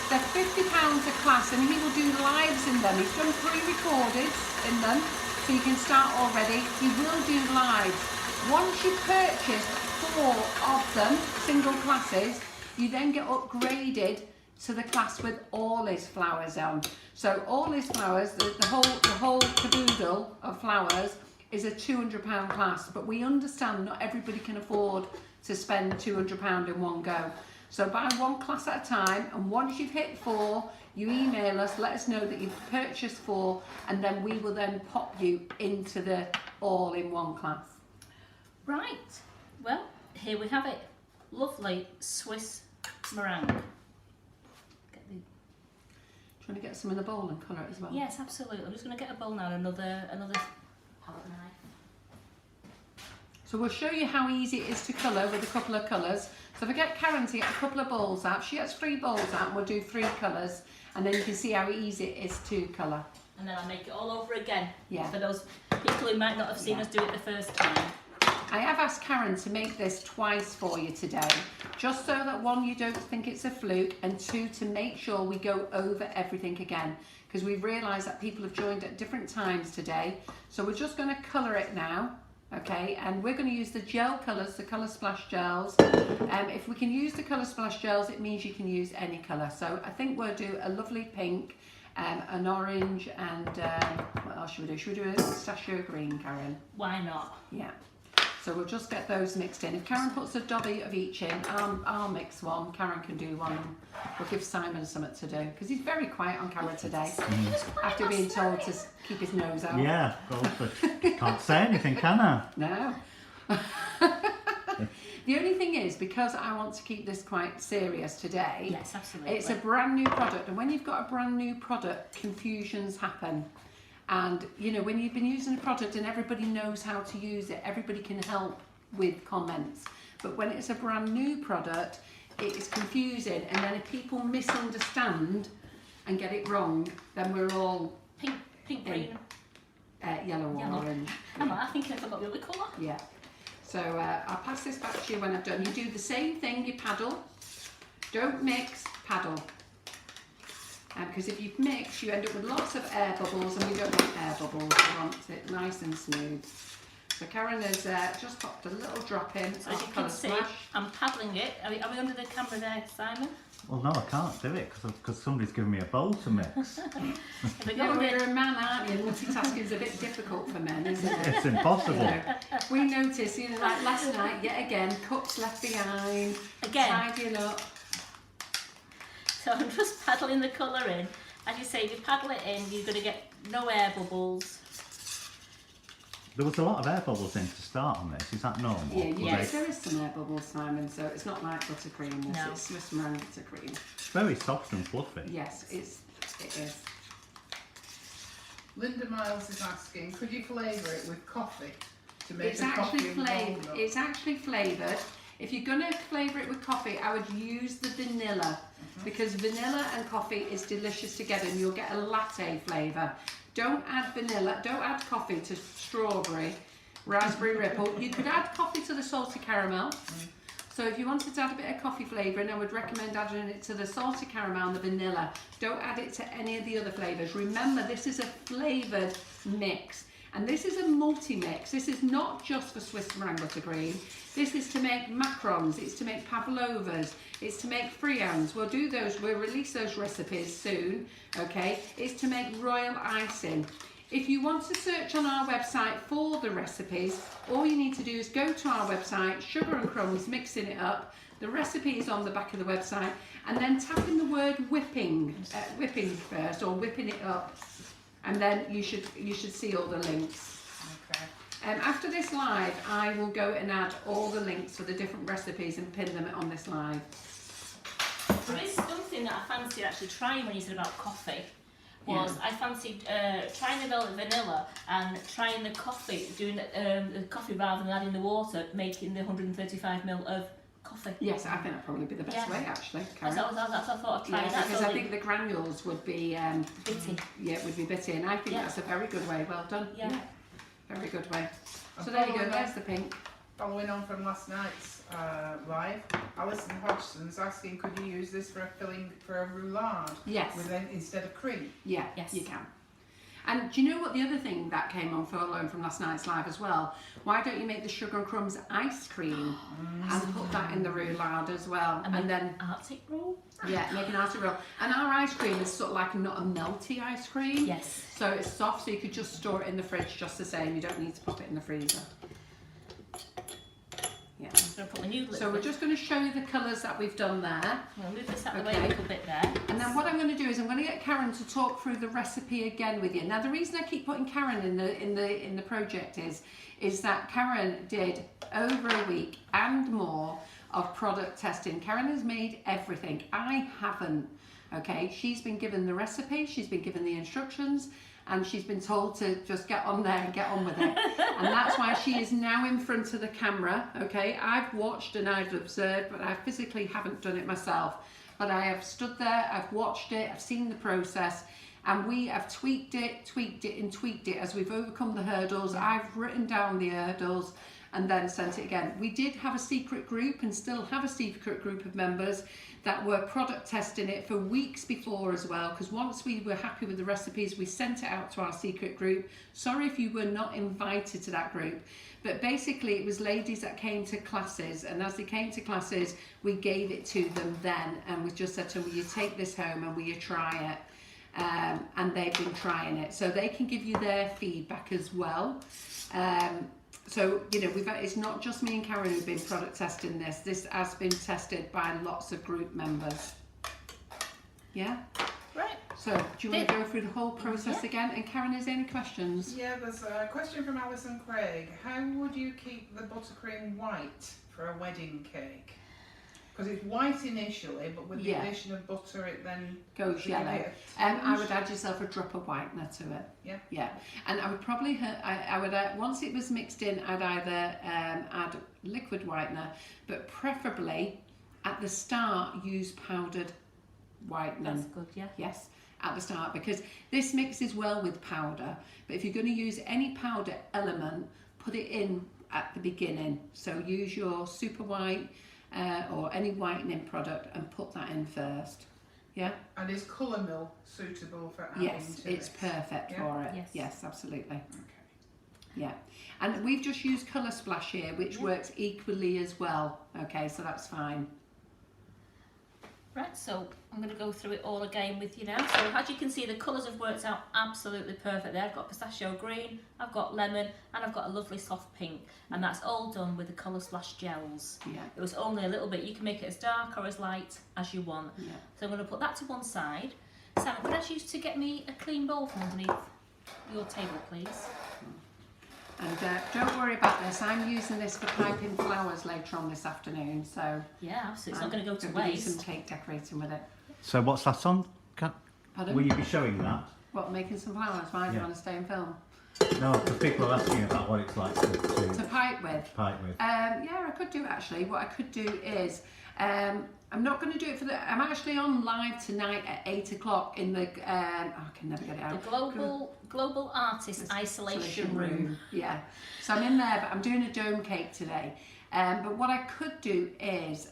Speaker 4: they're £50 a class, and he will do lives in them. He's done pre-recorded in them, so you can start already. He will do lives. Once you've purchased 4 of them, single classes, you then get upgraded to the class with all his flowers on. So all his flowers, the whole caboodle of flowers is a £200 class, but we understand not everybody can afford to spend £200 in one go. So buy 1 class at a time, and once you've hit 4, you email us, let us know that you've purchased 4, and then we will then pop you into the all-in-one class.
Speaker 1: Right, well, here we have it. Lovely Swiss meringue. Get the...
Speaker 4: Do you want to get some in the bowl and colour it as well?
Speaker 1: Yes, absolutely. I'm just going to get a bowl now and another palette knife.
Speaker 4: So we'll show you how easy it is to colour with a couple of colours. So if I get Karen to get a couple of bowls out, she gets 3 bowls out and we'll do 3 colours, and then you can see how easy it is to colour.
Speaker 1: And then I'll make it all over again.
Speaker 4: Yeah.
Speaker 1: For those people who might not have seen us do it the first time.
Speaker 4: I have asked Karen to make this twice for you today, just so that one, you don't think it's a fluke, and two, to make sure we go over everything again, because we've realised that people have joined at different times today. So we're just going to colour it now, okay, and we're going to use the gel colours, the Colour Splash gels. If we can use the Colour Splash gels, it means you can use any colour. So I think we'll do a lovely pink, an orange, and what else should we do? Should we do a pistachio green, Karen?
Speaker 1: Why not?
Speaker 4: Yeah. So we'll just get those mixed in. If Karen puts a dobby of each in, I'll mix one. Karen can do one. We'll give Simon something to do, because he's very quiet on camera today, after being told to keep his nose out.
Speaker 2: Yeah, but can't say anything, can I?
Speaker 4: No. The only thing is, because I want to keep this quite serious today,
Speaker 1: Yes, absolutely.
Speaker 4: it's a brand new product, and when you've got a brand new product, confusions happen. And you know, when you've been using a product and everybody knows how to use it, everybody can help with comments. But when it's a brand new product, it is confusing, and then if people misunderstand and get it wrong, then we're all
Speaker 1: Pink, green.
Speaker 4: yellow or
Speaker 1: Yellow.
Speaker 4: orange.
Speaker 1: Am I thinking I forgot the other colour?
Speaker 4: Yeah. So I'll pass this back to you when I've done. You do the same thing, you paddle. Don't mix, paddle. Because if you mix, you end up with lots of air bubbles, and we don't want air bubbles. We want it nice and smooth. So Karen has just popped a little drop in
Speaker 1: So as you
Speaker 4: of
Speaker 1: can
Speaker 4: Colour
Speaker 1: see,
Speaker 4: Splash.
Speaker 1: I'm paddling it. Are we under the camera there, Simon?
Speaker 2: Well, no, I can't do it because somebody's given me a bowl to mix.
Speaker 1: If we go
Speaker 4: No,
Speaker 1: under-
Speaker 4: you're a man, aren't you? Multitasking is a bit difficult for men, isn't it?
Speaker 2: It's impossible.
Speaker 4: So, we noticed, you know, like last night, yet again, cups left behind,
Speaker 1: Again.
Speaker 4: tidying up.
Speaker 1: So I'm just paddling the colour in. As you say, if you paddle it in, you're going to get no air bubbles.
Speaker 2: There was a lot of air bubbles in to start on this. Is that normal?
Speaker 4: Yeah,
Speaker 2: Was
Speaker 4: yes,
Speaker 2: they-
Speaker 4: there is some air bubbles, Simon, so it's not like buttercream, this
Speaker 1: No.
Speaker 4: it's Swiss Meringue Buttercream.
Speaker 2: It's very soft and fluffy.
Speaker 4: Yes, it is.
Speaker 3: Linda Miles is asking, could you flavour it with coffee to make
Speaker 4: It's
Speaker 3: the
Speaker 4: actually
Speaker 3: coffee
Speaker 4: flavoured.
Speaker 3: involved?
Speaker 4: It's actually flavoured. If you're going to flavour it with coffee, I would use the vanilla, because vanilla and coffee is delicious together, and you'll get a latte flavour. Don't add vanilla, don't add coffee to strawberry, raspberry ripple. You could add coffee to the salty caramel. So if you wanted to add a bit of coffee flavouring, I would recommend adding it to the salty caramel and the vanilla. Don't add it to any of the other flavours. Remember, this is a flavoured mix. And this is a multi-mix. This is not just for Swiss Meringue Buttercream. This is to make macarons, it's to make pavlovas, it's to make friands. We'll do those, we'll release those recipes soon, okay? It's to make royal icing. If you want to search on our website for the recipes, all you need to do is go to our website, Sugar and Crumbs, mixing it up. The recipe is on the back of the website, and then tap in the word whipping first, or whipping it up, and then you should see all the links.
Speaker 3: Okay.
Speaker 4: After this live, I will go and add all the links for the different recipes and pin them on this live.
Speaker 1: There is something that I fancied actually trying when you said about coffee. I fancied trying the velvet vanilla and trying the coffee, doing the coffee rather than adding the water, making the 135ml of coffee.
Speaker 4: Yes, I think that'd probably be the best way, actually, Karen.
Speaker 1: That's what I thought I'd try.
Speaker 4: Yeah,
Speaker 1: That's
Speaker 4: because
Speaker 1: all
Speaker 4: I think the granules would be
Speaker 1: bitty.
Speaker 4: yeah, would be bitty, and I think
Speaker 1: Yeah.
Speaker 4: that's a very good way. Well done.
Speaker 1: Yeah.
Speaker 4: Very good way.
Speaker 3: And
Speaker 4: So there you go.
Speaker 3: following
Speaker 4: There's
Speaker 3: on-
Speaker 4: the pink.
Speaker 3: Following on from last night's live, Alison Hodgson's asking, could you use this for a filling for a roulade?
Speaker 4: Yes.
Speaker 3: Instead of cream?
Speaker 4: Yeah.
Speaker 1: Yes.
Speaker 4: You can. And do you know what the other thing that came on following from last night's live as well? Why don't you make the Sugar and Crumbs ice cream and put that in the roulade as well? And then
Speaker 1: Arctic roll.
Speaker 4: yeah, make an ice roll. And our ice cream is sort of like not a melty ice cream.
Speaker 1: Yes.
Speaker 4: So it's soft, so you could just store it in the fridge just the same. You don't need to pop it in the freezer. Yeah.
Speaker 1: I'm going to put my new lip.
Speaker 4: So we're just going to show you the colours that we've done there.
Speaker 1: I'm going to move this out of the way
Speaker 4: Okay.
Speaker 1: a little bit there.
Speaker 4: And then what I'm going to do is I'm going to get Karen to talk through the recipe again with you. Now the reason I keep putting Karen in the project is that Karen did over a week and more of product testing. Karen has made everything. I haven't. Okay, she's been given the recipe, she's been given the instructions, and she's been told to just get on there and get on with it. And that's why she is now in front of the camera. Okay, I've watched and I've observed, but I physically haven't done it myself. But I have stood there, I've watched it, I've seen the process, and we have tweaked it, and tweaked it as we've overcome the hurdles. I've written down the hurdles, and then sent it again. We did have a secret group and still have a secret group of members that were product testing it for weeks before as well, because once we were happy with the recipes, we sent it out to our secret group. Sorry if you were not invited to that group, but basically it was ladies that came to classes, and as they came to classes, we gave it to them then, and we just said to them, will you take this home and will you try it? And they've been trying it, so they can give you their feedback as well. So, you know, it's not just me and Karen who've been product testing this. This has been tested by lots of group members. Yeah?
Speaker 1: Right.
Speaker 4: So, do you want to go through the whole process again? And Karen, is there any questions?
Speaker 3: Yeah, there's a question from Alison Craig. How would you keep the buttercream white for a wedding cake? Because it's white initially, but with the addition of butter, it then
Speaker 4: goes yellow. I would add yourself a drop of whitener to it.
Speaker 3: Yeah.
Speaker 4: Yeah. And I would probably, I would once it was mixed in, I'd either add liquid whitener, but preferably at the start use powdered whitening.
Speaker 1: That's good, yeah.
Speaker 4: Yes, at the start, because this mixes well with powder. But if you're going to use any powder element, put it in at the beginning. So use your super white or any whitening product and put that in first. Yeah?
Speaker 3: And is colour mill suitable for adding
Speaker 4: Yes,
Speaker 3: to
Speaker 4: it's
Speaker 3: this?
Speaker 4: perfect for it.
Speaker 1: Yes.
Speaker 4: Yes, absolutely.
Speaker 3: Okay.
Speaker 4: Yeah. And we've just used Colour Splash here, which works equally as well. Okay, so that's fine.
Speaker 1: Right, so I'm going to go through it all again with you now. So as you can see, the colours have worked out absolutely perfect there. I've got pistachio green, I've got lemon, and I've got a lovely soft pink. And that's all done with the Colour Splash gels.
Speaker 4: Yeah.
Speaker 1: It was only a little bit. You can make it as dark or as light as you want.
Speaker 4: Yeah.
Speaker 1: So I'm going to put that to one side. Sam, could I ask you to get me a clean bowl from underneath your table, please?
Speaker 4: And don't worry about this. I'm using this for piping flowers later on this afternoon. So
Speaker 1: Yeah, absolutely. It's not going to go to
Speaker 4: I'm gonna do
Speaker 1: waste.
Speaker 4: some cake decorating with it.
Speaker 2: So what's that on?
Speaker 4: Pardon?
Speaker 2: Will you be showing that?
Speaker 4: What, making some flowers? Why do you
Speaker 2: Yeah.
Speaker 4: want to stay and film?
Speaker 2: No, because people are asking about what it's like
Speaker 4: To
Speaker 2: to
Speaker 4: pipe with?
Speaker 2: pipe with.
Speaker 4: Yeah, I could do actually. What I could do is, I'm not going to do it for the. I'm actually on live tonight at 8 o'clock in the. I can never get it out.
Speaker 1: The Global Artist Isolation Room.
Speaker 4: Yeah, so I'm in there, but I'm doing a dome cake today. But what I could do is,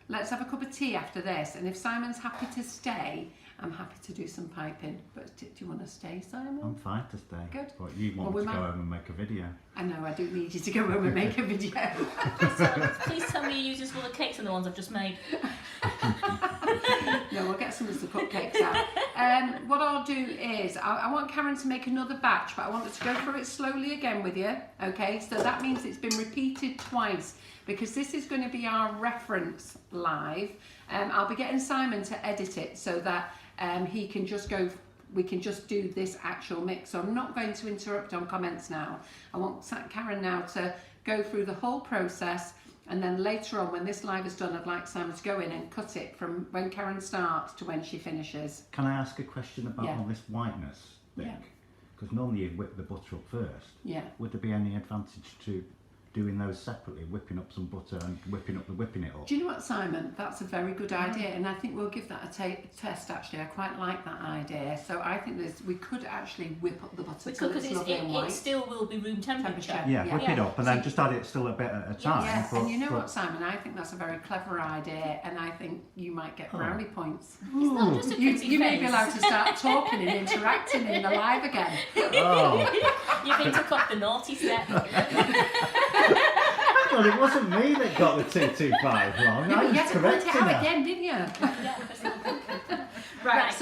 Speaker 4: let's have a cup of tea after this, and if Simon's happy to stay, I'm happy to do some piping. But do you want to stay, Simon?
Speaker 2: I'm fine to stay.
Speaker 4: Good.
Speaker 2: But you want
Speaker 4: Well,
Speaker 2: to
Speaker 4: we
Speaker 2: go
Speaker 4: might-
Speaker 2: home and make a video.
Speaker 4: I know, I do need you to go home and make a video.
Speaker 1: Please tell me you use this for the cakes and the ones I've just made.
Speaker 4: No, we'll get some of the cupcakes out. What I'll do is, I want Karen to make another batch, but I want her to go through it slowly again with you. Okay, so that means it's been repeated twice, because this is going to be our reference live. I'll be getting Simon to edit it so that he can just go, we can just do this actual mix. So I'm not going to interrupt on comments now. I want Karen now to go through the whole process, and then later on when this live is done, I'd like Simon to go in and cut it from when Karen starts to when she finishes.
Speaker 2: Can I ask a question about
Speaker 4: Yeah.
Speaker 2: all this whiteness thing?
Speaker 4: Yeah.
Speaker 2: Because normally you whip the butter up first.
Speaker 4: Yeah.
Speaker 2: Would there be any advantage to doing those separately, whipping up some butter and whipping it up?
Speaker 4: Do you know what, Simon? That's a very good idea, and I think we'll give that a test. Actually, I quite like that idea. So I think we could actually whip up the butter till
Speaker 1: Because
Speaker 4: it's lovely and white.
Speaker 1: it still will be room temperature.
Speaker 4: Temperature.
Speaker 2: Yeah,
Speaker 4: Yeah.
Speaker 2: whip it up and then just add it still a bit at a time.
Speaker 4: Yeah,
Speaker 2: but-
Speaker 4: and you know
Speaker 2: but-
Speaker 4: what, Simon? I think that's a very clever idea, and I think you might get brownie points.
Speaker 1: It's not just a pretty
Speaker 4: You may be
Speaker 1: face.
Speaker 4: allowed to start talking and interacting in the live again.
Speaker 2: Oh,
Speaker 1: You've been took off the naughty step.
Speaker 2: well, it wasn't me that got the 225 wrong. I
Speaker 4: You
Speaker 2: was
Speaker 4: had to point it
Speaker 2: correcting
Speaker 4: out
Speaker 2: her.
Speaker 4: again, didn't you?
Speaker 1: Yeah,
Speaker 4: Right,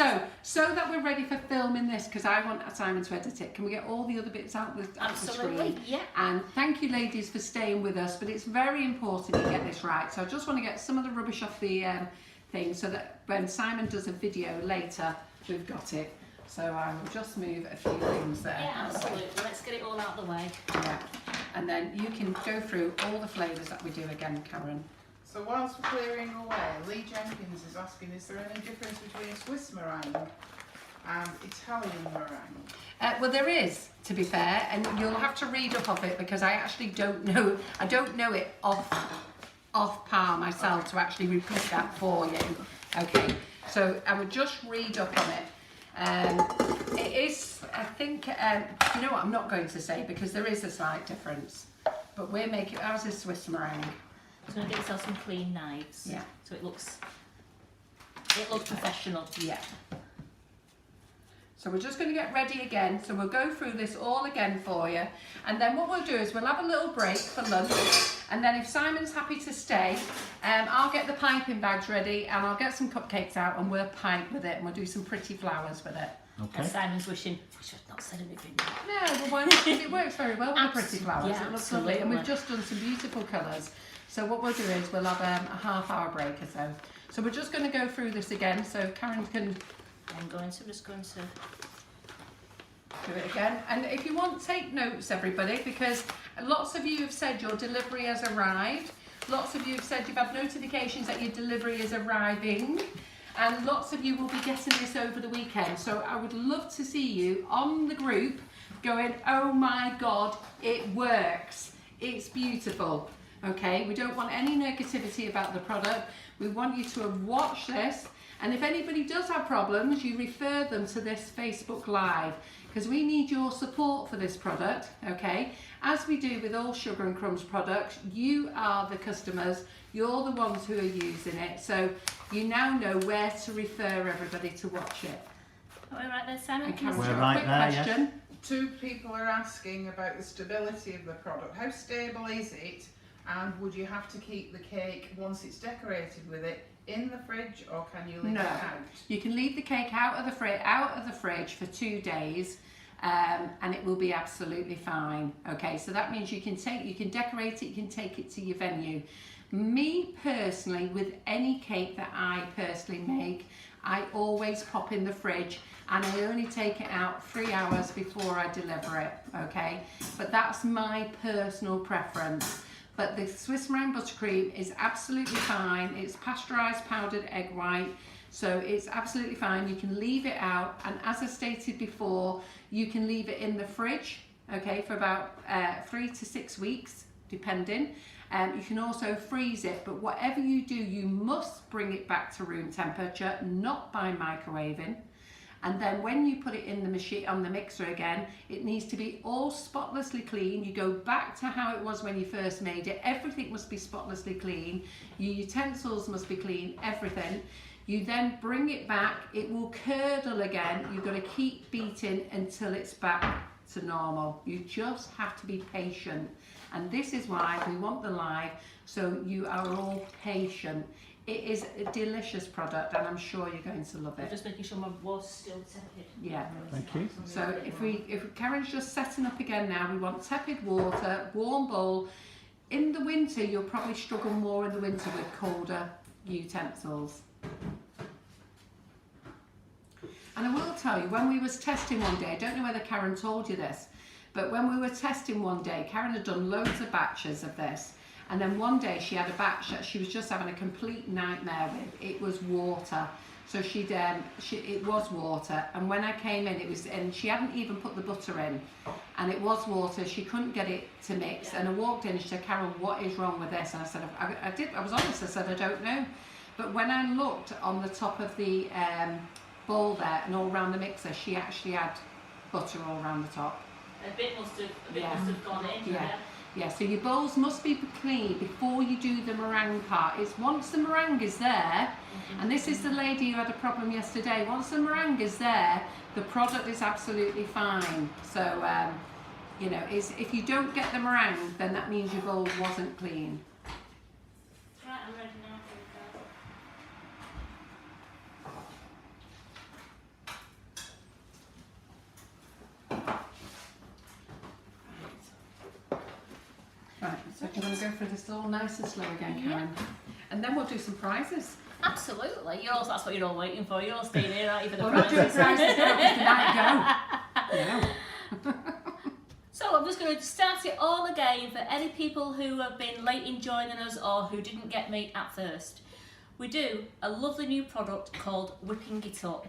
Speaker 4: so that we're ready for filming this, because I want Simon to edit it, can we get all the other bits out the
Speaker 1: absolutely.
Speaker 4: screen?
Speaker 1: Yeah.
Speaker 4: And thank you ladies for staying with us, but it's very important you get this right. So I just want to get some of the rubbish off the thing so that when Simon does a video later, we've got it. So I will just move a few things there.
Speaker 1: Yeah, absolutely. Let's get it all out of the way.
Speaker 4: Yeah. And then you can go through all the flavours that we do again, Karen.
Speaker 3: So whilst we're clearing away, Lee Jenkins is asking, is there any difference between Swiss meringue and Italian meringue?
Speaker 4: Well, there is, to be fair, and you'll have to read up of it because I actually don't know. I don't know it off par myself to actually repeat that for you. Okay, so I would just read up on it. It is, I think, you know what I'm not going to say because there is a slight difference. but we're making, ours is Swiss meringue.
Speaker 1: I'm going to get yourself some clean knives.
Speaker 4: Yeah.
Speaker 1: So it looks professional.
Speaker 4: Yeah. So we're just going to get ready again. So we'll go through this all again for you. And then what we'll do is we'll have a little break for lunch. And then if Simon's happy to stay, I'll get the piping bags ready and I'll get some cupcakes out and we'll pipe with it and we'll do some pretty flowers with it.
Speaker 2: Okay.
Speaker 1: And Simon's wishing, I should have not said anything.
Speaker 4: No, well, why not? It works very well with the pretty flowers.
Speaker 1: Yeah,
Speaker 4: It looks lovely. And
Speaker 1: absolutely.
Speaker 4: we've just done some beautiful colours. So what we'll do is we'll have a half-hour break or so. So we're just going to go through this again so Karen can
Speaker 1: I'm just going to
Speaker 4: do it again. And if you want, take notes, everybody, because lots of you have said your delivery has arrived. Lots of you have said you've had notifications that your delivery is arriving. And lots of you will be getting this over the weekend. So I would love to see you on the group going, oh my God, it works. It's beautiful. Okay, we don't want any negativity about the product. We want you to have watched this. And if anybody does have problems, you refer them to this Facebook Live, because we need your support for this product, okay? As we do with all Sugar and Crumbs products, you are the customers, you're the ones who are using it, so you now know where to refer everybody to watch it.
Speaker 1: Are we right there, Simon?
Speaker 4: And Karen's
Speaker 2: We're
Speaker 4: got a
Speaker 2: right
Speaker 4: quick
Speaker 2: there, yes.
Speaker 4: question.
Speaker 3: 2 people are asking about the stability of the product. How stable is it? And would you have to keep the cake, once it's decorated with it, in the fridge, or can you leave
Speaker 4: No.
Speaker 3: it out?
Speaker 4: You can leave the cake out of the fridge for 2 days, and it will be absolutely fine. Okay, so that means you can decorate it, you can take it to your venue. Me personally, with any cake that I personally make, I always pop in the fridge and I only take it out 3 hours before I deliver it. Okay, but that's my personal preference. But the Swiss Meringue Buttercream is absolutely fine. It's pasteurised powdered egg white, so it's absolutely fine. You can leave it out, and as I stated before, you can leave it in the fridge, okay, for about 3 to 6 weeks, depending. You can also freeze it, but whatever you do, you must bring it back to room temperature, not by microwaving. And then when you put it in the machine, on the mixer again, it needs to be all spotlessly clean. You go back to how it was when you first made it. Everything must be spotlessly clean. Your utensils must be clean, everything. You then bring it back, it will curdle again. You've got to keep beating until it's back to normal. You just have to be patient. And this is why we want the live, so you are all patient. It is a delicious product, and I'm sure you're going to love
Speaker 1: I'm
Speaker 4: it.
Speaker 1: just making sure my water's still tepid.
Speaker 4: Yeah.
Speaker 2: Thank you.
Speaker 4: So if Karen's just setting up again now, we want tepid water, warm bowl. In the winter, you'll probably struggle more in the winter with colder utensils. And I will tell you, when we was testing one day, I don't know whether Karen told you this, but when we were testing one day, Karen had done loads of batches of this. And then one day she had a batch that she was just having a complete nightmare with. It was water. So it was water. And when I came in, and she hadn't even put the butter in. And it was water. She couldn't get it to mix. And I walked in and she said, Carol, what is wrong with this? And I said, I was honest. I said, I don't know. But when I looked on the top of the bowl there and all around the mixer, she actually had butter all around the top.
Speaker 1: A bit must have gone in.
Speaker 4: Yeah, so your bowls must be clean before you do the meringue part. It's once the meringue is there, and this is the lady who had a problem yesterday, once the meringue is there, the product is absolutely fine. So, you know, if you don't get the meringue, then that means your bowl wasn't clean.
Speaker 1: Right, I'm ready now.
Speaker 4: Right, so do you want to go through this all nice and slow again, Karen? And then we'll do some prizes.
Speaker 1: Absolutely. That's what you're all waiting for. You're all staying here, aren't you, for the
Speaker 4: We're not doing
Speaker 1: prizes?
Speaker 4: prizes now because the night go. Yeah.
Speaker 1: So I'm just going to start it all again for any people who have been late in joining us or who didn't get me at first. We do a lovely new product called Whipping It Up.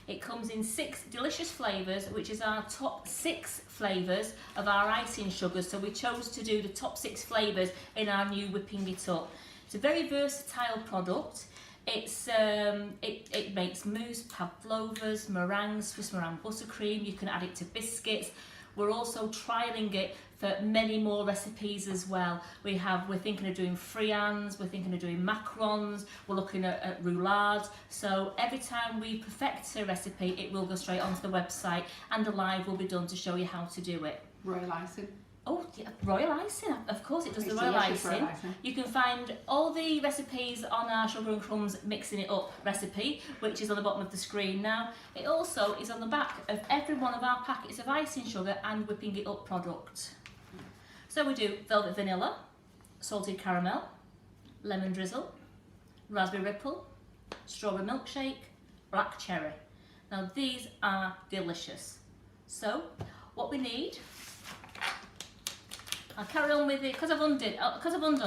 Speaker 1: It comes in 6 delicious flavours, which is our top 6 flavours of our icing sugars. So we chose to do the top 6 flavours in our new Whipping It Up. It's a very versatile product. It makes mousse, pavlovas, meringues, Swiss Meringue Buttercream. You can add it to biscuits. We're also trialling it for many more recipes as well. We're thinking of doing friands, we're thinking of doing macarons, we're looking at roulades. So every time we perfect a recipe, it will go straight onto the website, and a live will be done to show you how to do it.
Speaker 4: Royal icing.
Speaker 1: Oh, yeah, royal icing, of course it does.
Speaker 4: It's
Speaker 1: the royal
Speaker 4: delicious
Speaker 1: icing.
Speaker 4: royal icing.
Speaker 1: You can find all the recipes on our Sugar and Crumbs Mixing It Up recipe, which is on the bottom of the screen now. It also is on the back of every one of our packets of icing sugar and whipping it up product. So we do velvet vanilla, salted caramel, lemon drizzle, raspberry ripple, strawberry milkshake, black cherry. Now these are delicious. So what we need, I'll carry on with it, because I've undone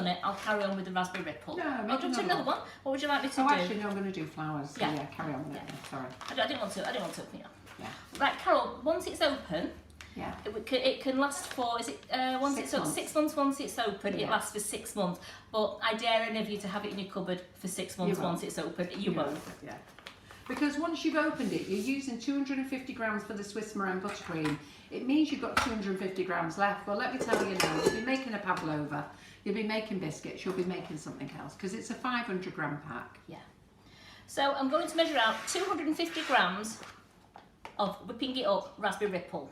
Speaker 1: it, I'll carry on with the raspberry ripple.
Speaker 4: No,
Speaker 1: I'll
Speaker 4: make
Speaker 1: do
Speaker 4: another
Speaker 1: another one. What would you like me to do?
Speaker 4: Actually, no, I'm going to do flowers. So
Speaker 1: Yeah.
Speaker 4: yeah, carry on with it.
Speaker 1: Yeah.
Speaker 4: Sorry.
Speaker 1: I didn't want to open it up.
Speaker 4: Yeah.
Speaker 1: Right, Carol, once it's open,
Speaker 4: Yeah.
Speaker 1: it can last for, is it, once
Speaker 4: 6
Speaker 1: it's
Speaker 4: months.
Speaker 1: 6 months once it's open, it
Speaker 4: Yeah.
Speaker 1: lasts for 6 months. But I dare any of you to have it in your cupboard for 6 months
Speaker 4: You won't.
Speaker 1: once it's open. You won't.
Speaker 4: Yeah. Because once you've opened it, you're using 250 grams for the Swiss Meringue Buttercream. It means you've got 250 grams left. Well, let me tell you now, you'll be making a pavlova, you'll be making biscuits, you'll be making something else, because it's a 500 gram pack.
Speaker 1: Yeah. So I'm going to measure out 250 grams of whipping it up raspberry ripple.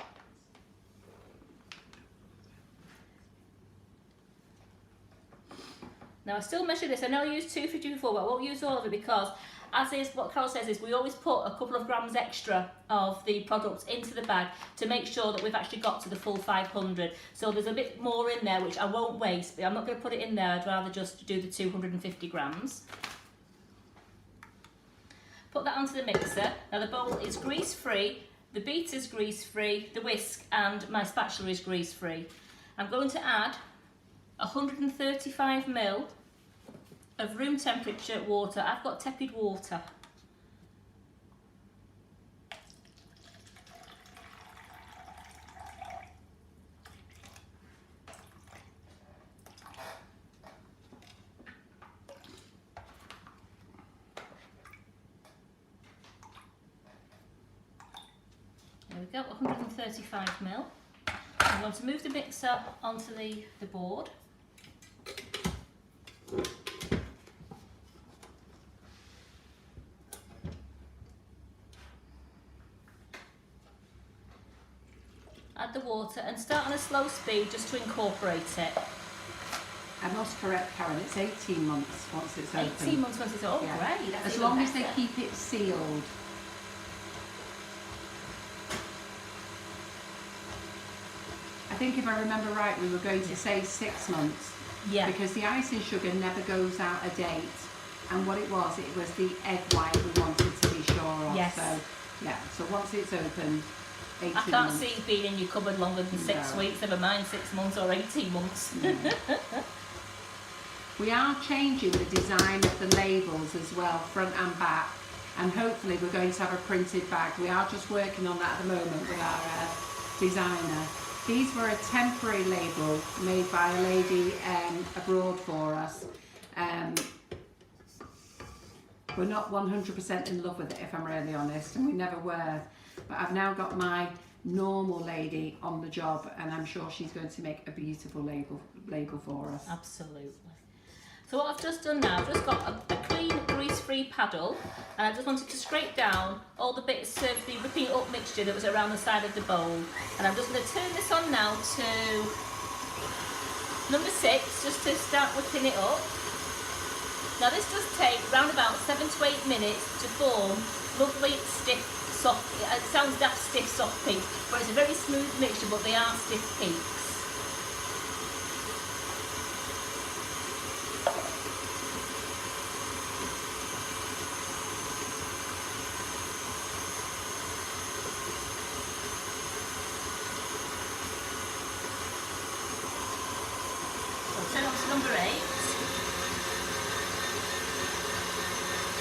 Speaker 1: Now I still measure this. I know I used 250 before, but I won't use all of it because, as is what Carol says, is we always put a couple of grams extra of the products into the bag to make sure that we've actually got to the full 500. So there's a bit more in there which I won't waste, but I'm not going to put it in there. I'd rather just do the 250 grams. Put that onto the mixer. Now the bowl is grease free, the beater's grease free, the whisk and my spatula is grease free. I'm going to add 135 ml of room temperature water. I've got tepid water. There we go, 135 ml. I'm going to move the mixer onto the board. Add the water and start on a slow speed just to incorporate it.
Speaker 4: I must correct Karen, it's 18 months once it's open.
Speaker 1: 18 months once it's open. Oh,
Speaker 4: Yeah.
Speaker 1: great. That's
Speaker 4: As
Speaker 1: even
Speaker 4: long as they
Speaker 1: better.
Speaker 4: keep it sealed. I think if I remember right, we were going to say 6 months.
Speaker 1: Yeah.
Speaker 4: Because the icing sugar never goes out a date. And what it was the egg white we wanted to be sure of.
Speaker 1: Yes.
Speaker 4: So, yeah, so once it's open, 18
Speaker 1: I can't
Speaker 4: months.
Speaker 1: see it being in your cupboard longer than 6
Speaker 4: No.
Speaker 1: weeks, never mind 6 months or 18 months.
Speaker 4: We are changing the design of the labels as well, front and back, and hopefully we're going to have a printed bag. We are just working on that at the moment with our designer. These were a temporary label made by a lady abroad for us. We're not 100% in love with it, if I'm really honest, and we never were. But I've now got my normal lady on the job, and I'm sure she's going to make a beautiful label for us.
Speaker 1: Absolutely. So what I've just done now, I've just got a clean grease-free paddle, and I just wanted to scrape down all the bits of the whipping up mixture that was around the side of the bowl. And I'm just going to turn this on now to number 6, just to start whipping it up. Now this does take around about 7 to 8 minutes to form lovely, stiff, soft, it sounds daft, stiff, soft peaks, but it's a very smooth mixture, but they are stiff peaks. Turn on to number 8.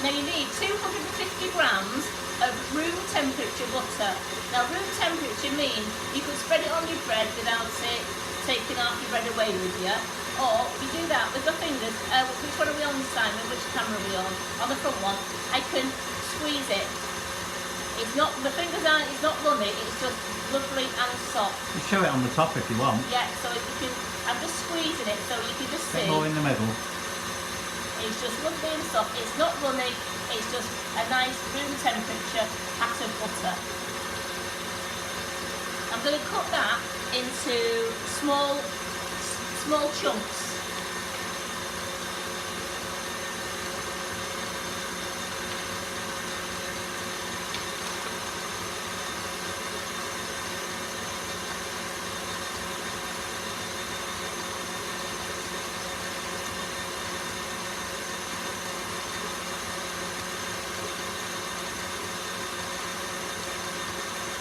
Speaker 1: Now you need 250 grams of room temperature butter. Now room temperature means you could spread it on your bread without it taking half your bread away with you. Or you do that with my fingers. Which one are we on, Simon? Which camera are we on? On the front one. I can squeeze it It's not, the fingers aren't, it's not runny, it's just lovely and soft.
Speaker 2: You show it on the top if you want.
Speaker 1: Yeah, so you can, I'm just squeezing it so you can just
Speaker 2: Bit
Speaker 1: see.
Speaker 2: more in the middle.
Speaker 1: It's just lovely and soft. It's not runny, it's just a nice room temperature pat of butter. I'm going to cut that into small chunks.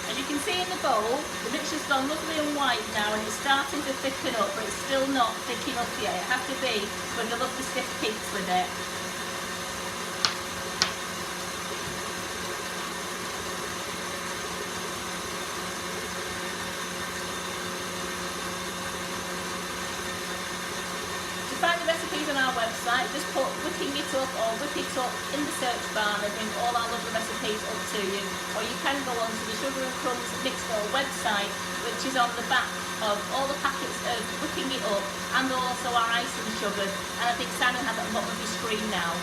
Speaker 1: As you can see in the bowl, the mixture's gone lovely and white now and it's starting to thicken up, but it's still not thick enough yet. It has to be with the lovely stiff peaks with it. To find the recipes on our website, just put whipping it up or whip it up in the search bar and it'll bring all our lovely recipes up to you. Or you can go on to the Sugar and Crumbs Mixed Bowl website, which is on the back of all the packets of whipping it up and also our icing sugars. And I think Simon has it on the bottom of your screen now.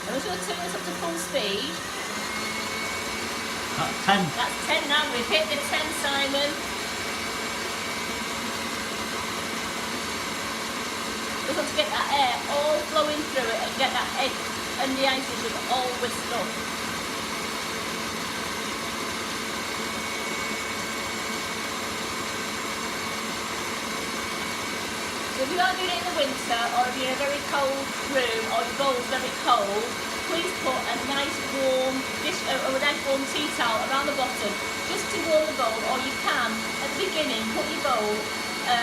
Speaker 1: I'm just going to turn this up to full speed.
Speaker 2: That's 10.
Speaker 1: That's 10 now, we've hit the 10, Simon. Just want to get that air all flowing through it and get that egg and the icing sugar all whisked up. So if you are doing it in the winter or if you're in a very cold room or your bowl's very cold, please put a nice warm dish or a nice warm tea towel around the bottom just to warm the bowl, or you can at the beginning put your bowl,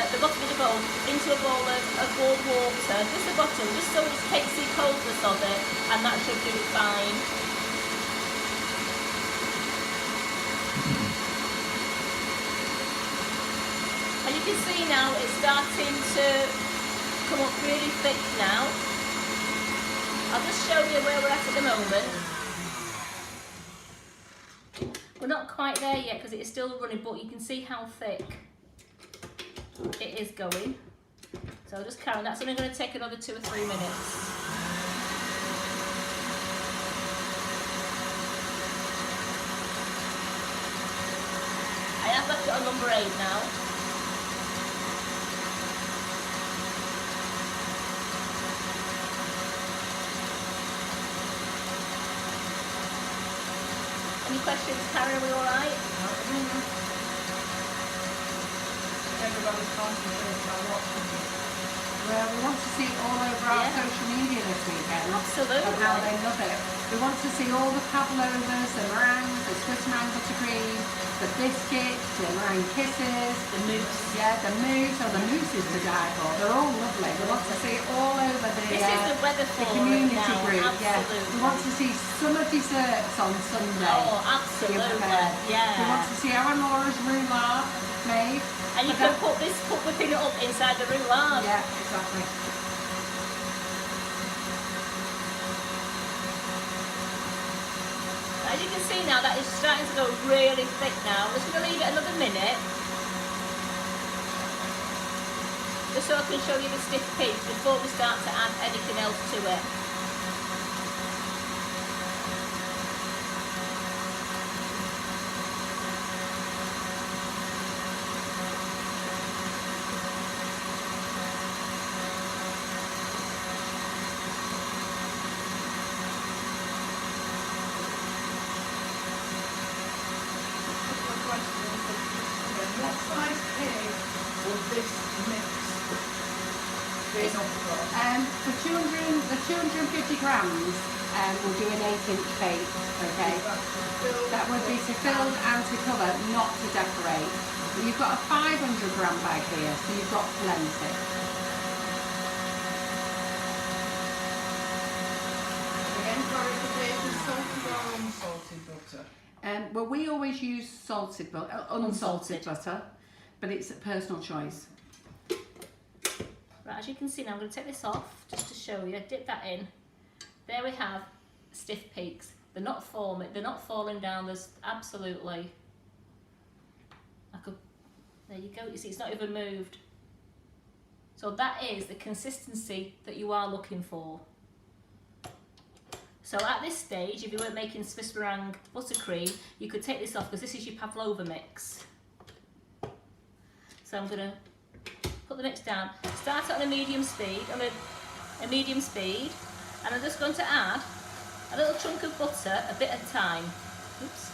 Speaker 1: the bottom of the bowl into a bowl of warm water, just the bottom, just so it takes the coldness of it, and that should do it fine. And you can see now it's starting to come up really thick now. I'll just show you where we're at the moment. We're not quite there yet because it is still running, but you can see how thick it is going. So I'll just carry on. That's only going to take another 2 or 3 minutes. I have left it on number 8 now. Any questions, Karen? Are we all right?
Speaker 3: Everybody's concentrating on watching it.
Speaker 4: Well, we want to see it all over our
Speaker 1: Yeah.
Speaker 4: social media this weekend.
Speaker 1: Absolutely.
Speaker 4: Of how they love it. We want to see all the pavlovas, the meringues, the Swiss meringue buttercream, the biscuits, the meringue kisses,
Speaker 1: The mousse.
Speaker 4: yeah, the mousse, or the mousse is to die for. They're all lovely. We want to see it all over the,
Speaker 1: This is the weather
Speaker 4: the
Speaker 1: for it
Speaker 4: community
Speaker 1: now.
Speaker 4: group. Yeah.
Speaker 1: Absolutely.
Speaker 4: We want to see summer desserts on Sunday.
Speaker 1: Oh,
Speaker 4: So you're
Speaker 1: absolutely.
Speaker 4: prepared. We want
Speaker 1: Yeah.
Speaker 4: to see our Laura's roulade made.
Speaker 1: And you
Speaker 4: But
Speaker 1: can put whipping it up inside the roulade.
Speaker 4: Yeah, exactly.
Speaker 1: As you can see now, that is starting to go really thick now. I'm just going to leave it another minute. Just so I can show you the stiff peaks before we start to add anything else to it.
Speaker 3: What size pig would this mix be enough for?
Speaker 4: For 250 grams, we'll do an 8-inch cake, okay? That would be to fill and to cover, not to decorate. But you've got a 500 gram bag here, so you've got plenty.
Speaker 3: Again, clarification, salted or unsalted butter?
Speaker 4: Well, we always use salted butter, unsalted butter, but it's a personal choice.
Speaker 1: Right, as you can see now, I'm going to take this off just to show you. Dip that in. There we have stiff peaks. They're not forming. They're not falling down. There's absolutely. There you go. You see, it's not even moved. So that is the consistency that you are looking for. So at this stage, if you weren't making Swiss Meringue Buttercream, you could take this off because this is your pavlova mix. So I'm going to put the mix down. Start on a medium speed, and I'm just going to add a little chunk of butter a bit at a time. Oops.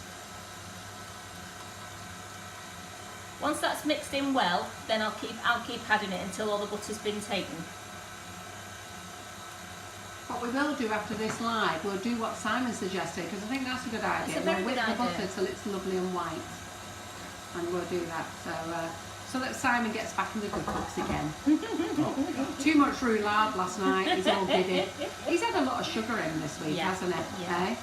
Speaker 1: Once that's mixed in well, then I'll keep adding it until all the butter's been taken.
Speaker 4: What we will do after this live, we'll do what Simon suggested, because I think that's a good idea.
Speaker 1: It's a very
Speaker 4: we'll whip
Speaker 1: good
Speaker 4: the
Speaker 1: idea.
Speaker 4: butter till it's lovely and white, and we'll do that. So that Simon gets back in the good books again. Too much roulade last night. He's all giddy. He's had a lot of sugar in this week,
Speaker 1: Yeah.
Speaker 4: hasn't he?
Speaker 1: Yeah.
Speaker 4: Eh?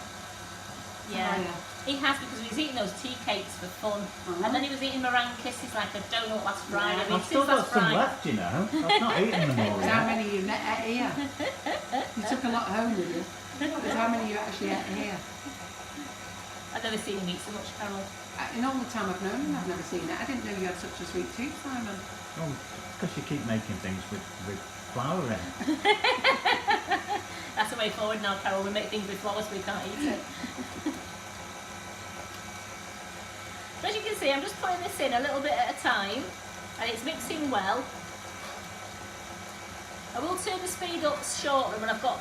Speaker 1: Yeah.
Speaker 4: Oh, yeah.
Speaker 1: He has, because he was eating those tea cakes for fun. And then he was eating meringue kisses like a donut last Friday.
Speaker 4: Yeah.
Speaker 1: I mean,
Speaker 2: I've still
Speaker 1: since
Speaker 2: got
Speaker 1: last
Speaker 2: some
Speaker 1: Friday.
Speaker 2: left, you know. I've not eaten them all
Speaker 4: How
Speaker 2: yet.
Speaker 4: many you ate here? You took a lot home with you. But how many you actually ate here?
Speaker 1: I've never seen him eat so much, Carol.
Speaker 4: In all the time I've known him, I've never seen it. I didn't know you had such a sweet tooth, Simon.
Speaker 2: Oh, because you keep making things with flour in.
Speaker 1: That's the way forward now, Carol. We make things with flour so we can't eat it. So as you can see, I'm just putting this in a little bit at a time, and it's mixing well. I will turn the speed up shortly when I've got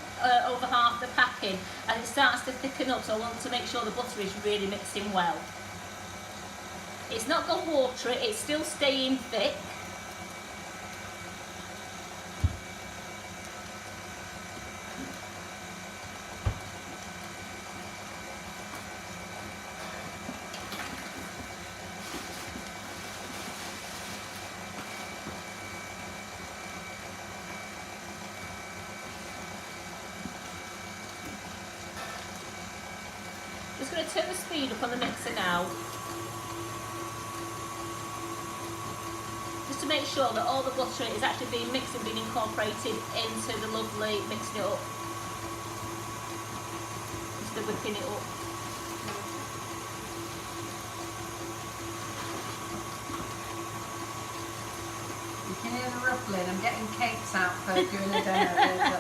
Speaker 1: over half the packing, and it starts to thicken up, so I want to make sure the butter is really mixing well. It's not gone watery, it's still staying thick. Just going to turn the speed up on the mixer now. Just to make sure that all the butter is actually being mixed and being incorporated into the lovely mixing it up. Instead of whipping it up.
Speaker 4: You can hear the ruffling. I'm getting cakes out for doing a demo later.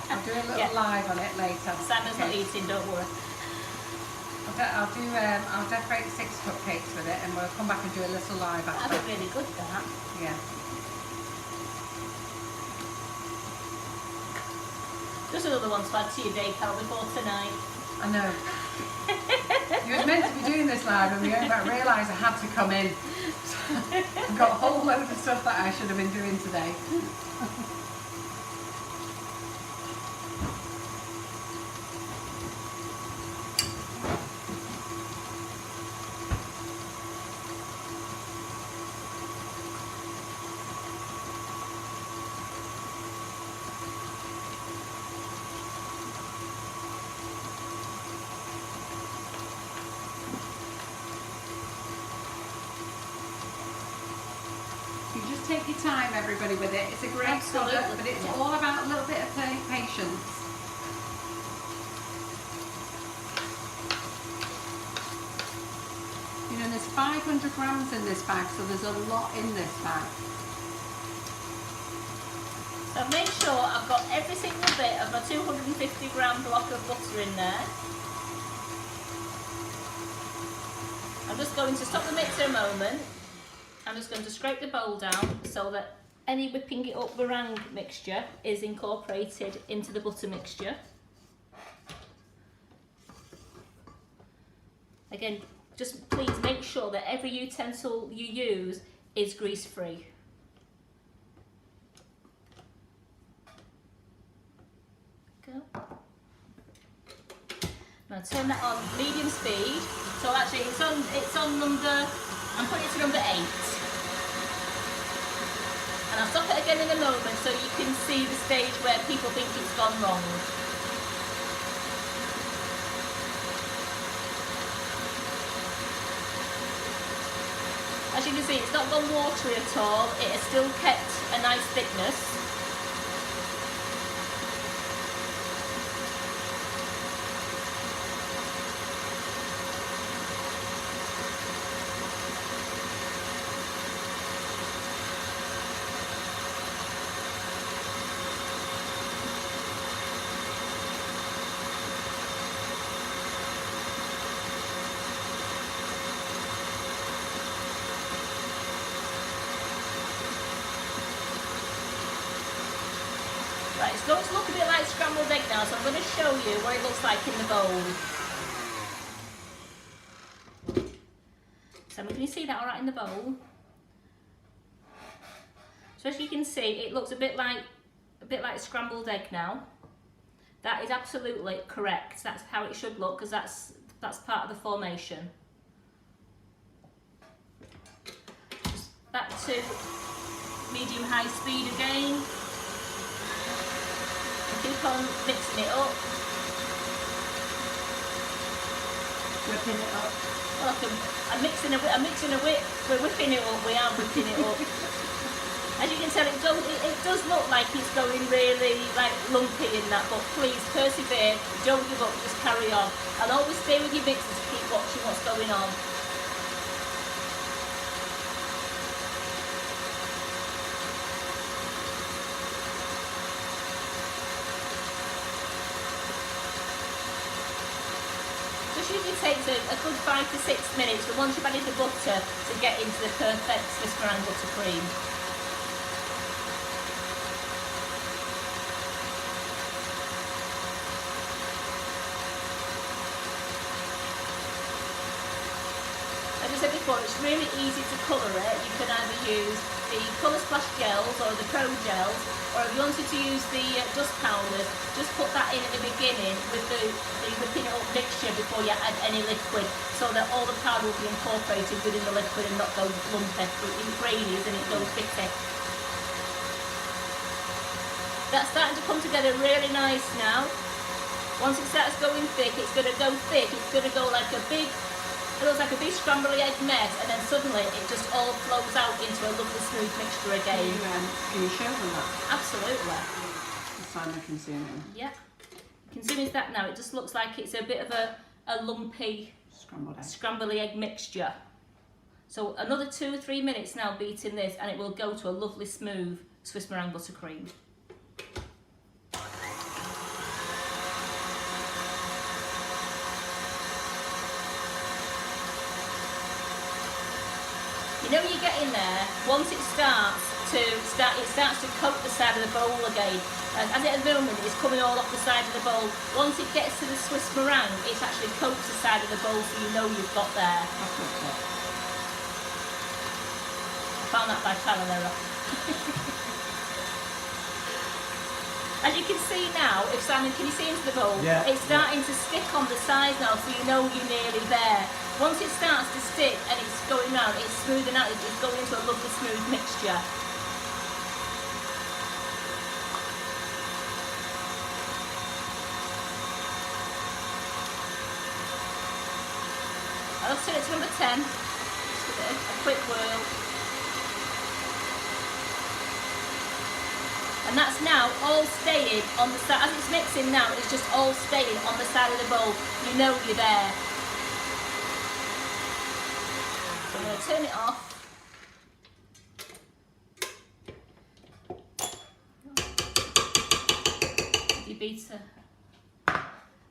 Speaker 4: I'll do a little live on it later.
Speaker 1: Simon's not eating, don't worry.
Speaker 4: I'll decorate 6 cupcakes with it, and we'll come back and do a little live after.
Speaker 1: That'd be really good, that.
Speaker 4: Yeah.
Speaker 1: Just another one to add to your day, Carol, before tonight.
Speaker 4: I know. You were meant to be doing this live, and we realised I had to come in. I've got a whole load of stuff that I should have been doing today. You just take your time, everybody, with it. It's a great
Speaker 1: Absolutely.
Speaker 4: product, but it's all about a little bit of patience. You know, there's 500 grams in this bag, so there's a lot in this bag.
Speaker 1: So I've made sure I've got every single bit of a 250 gram block of butter in there. I'm just going to stop the mixer a moment. I'm just going to scrape the bowl down so that any whipping it up meringue mixture is incorporated into the butter mixture. Again, just please make sure that every utensil you use is grease free. Go. Now turn that on medium speed. So actually it's on number, I'm putting it to number 8. And I'll stop it again in a moment so you can see the stage where people think it's gone wrong. As you can see, it's not gone watery at all. It has still kept a nice thickness. Right, it's going to look a bit like scrambled egg now, so I'm going to show you what it looks like in the bowl. So can you see that all right in the bowl? So as you can see, it looks a bit like scrambled egg now. That is absolutely correct. That's how it should look, because that's part of the formation. Just back to medium-high speed again. And keep on mixing it up.
Speaker 4: Whipping it up.
Speaker 1: Well, I'm mixing a whip. We're whipping it up. We are whipping it up. As you can tell, it does look like it's going really like lumpy in that, but please persevere, don't give up, just carry on. And always stay with your mixers to keep watching what's going on. Just usually takes a good 5 to 6 minutes, but once you've added the butter, to get into the perfect Swiss meringue buttercream. As I said before, it's really easy to colour it. You can either use the Colour Splash gels or the Pro gels, or if you wanted to use the dust powders, just put that in at the beginning with the whipping it up mixture before you add any liquid, so that all the powder will be incorporated within the liquid and not go lumpy. It's grainy and it goes thicker. That's starting to come together really nice now. Once it starts going thick, it's going to go thick. It's going to go like a big, it looks like a big scrambled egg mess, and then suddenly it just all flows out into a lovely smooth mixture again.
Speaker 4: Can you show them that?
Speaker 1: Absolutely.
Speaker 4: Simon can see them.
Speaker 1: Yep. You can see that now. It just looks like it's a bit of a lumpy scrambled egg mixture. So another 2 or 3 minutes now beating this, and it will go to a lovely smooth Swiss meringue buttercream. You know, you get in there, once it starts to coat the side of the bowl again. As at the moment, it's coming all off the side of the bowl. Once it gets to the Swiss meringue, it actually coats the side of the bowl, so you know you've got there. I found that by trial and error. As you can see now, if Simon, can you see into the bowl?
Speaker 2: Yeah.
Speaker 1: It's starting to stick on the sides now, so you know you're nearly there. Once it starts to stick and it's going round, it's smoothing out, it's going into a lovely smooth mixture. I'll turn it to number 10. Just give it a quick whirl. And that's now all staying on the side. As it's mixing now, it's just all staying on the side of the bowl. You know you're there. So I'm going to turn it off. Your beater. And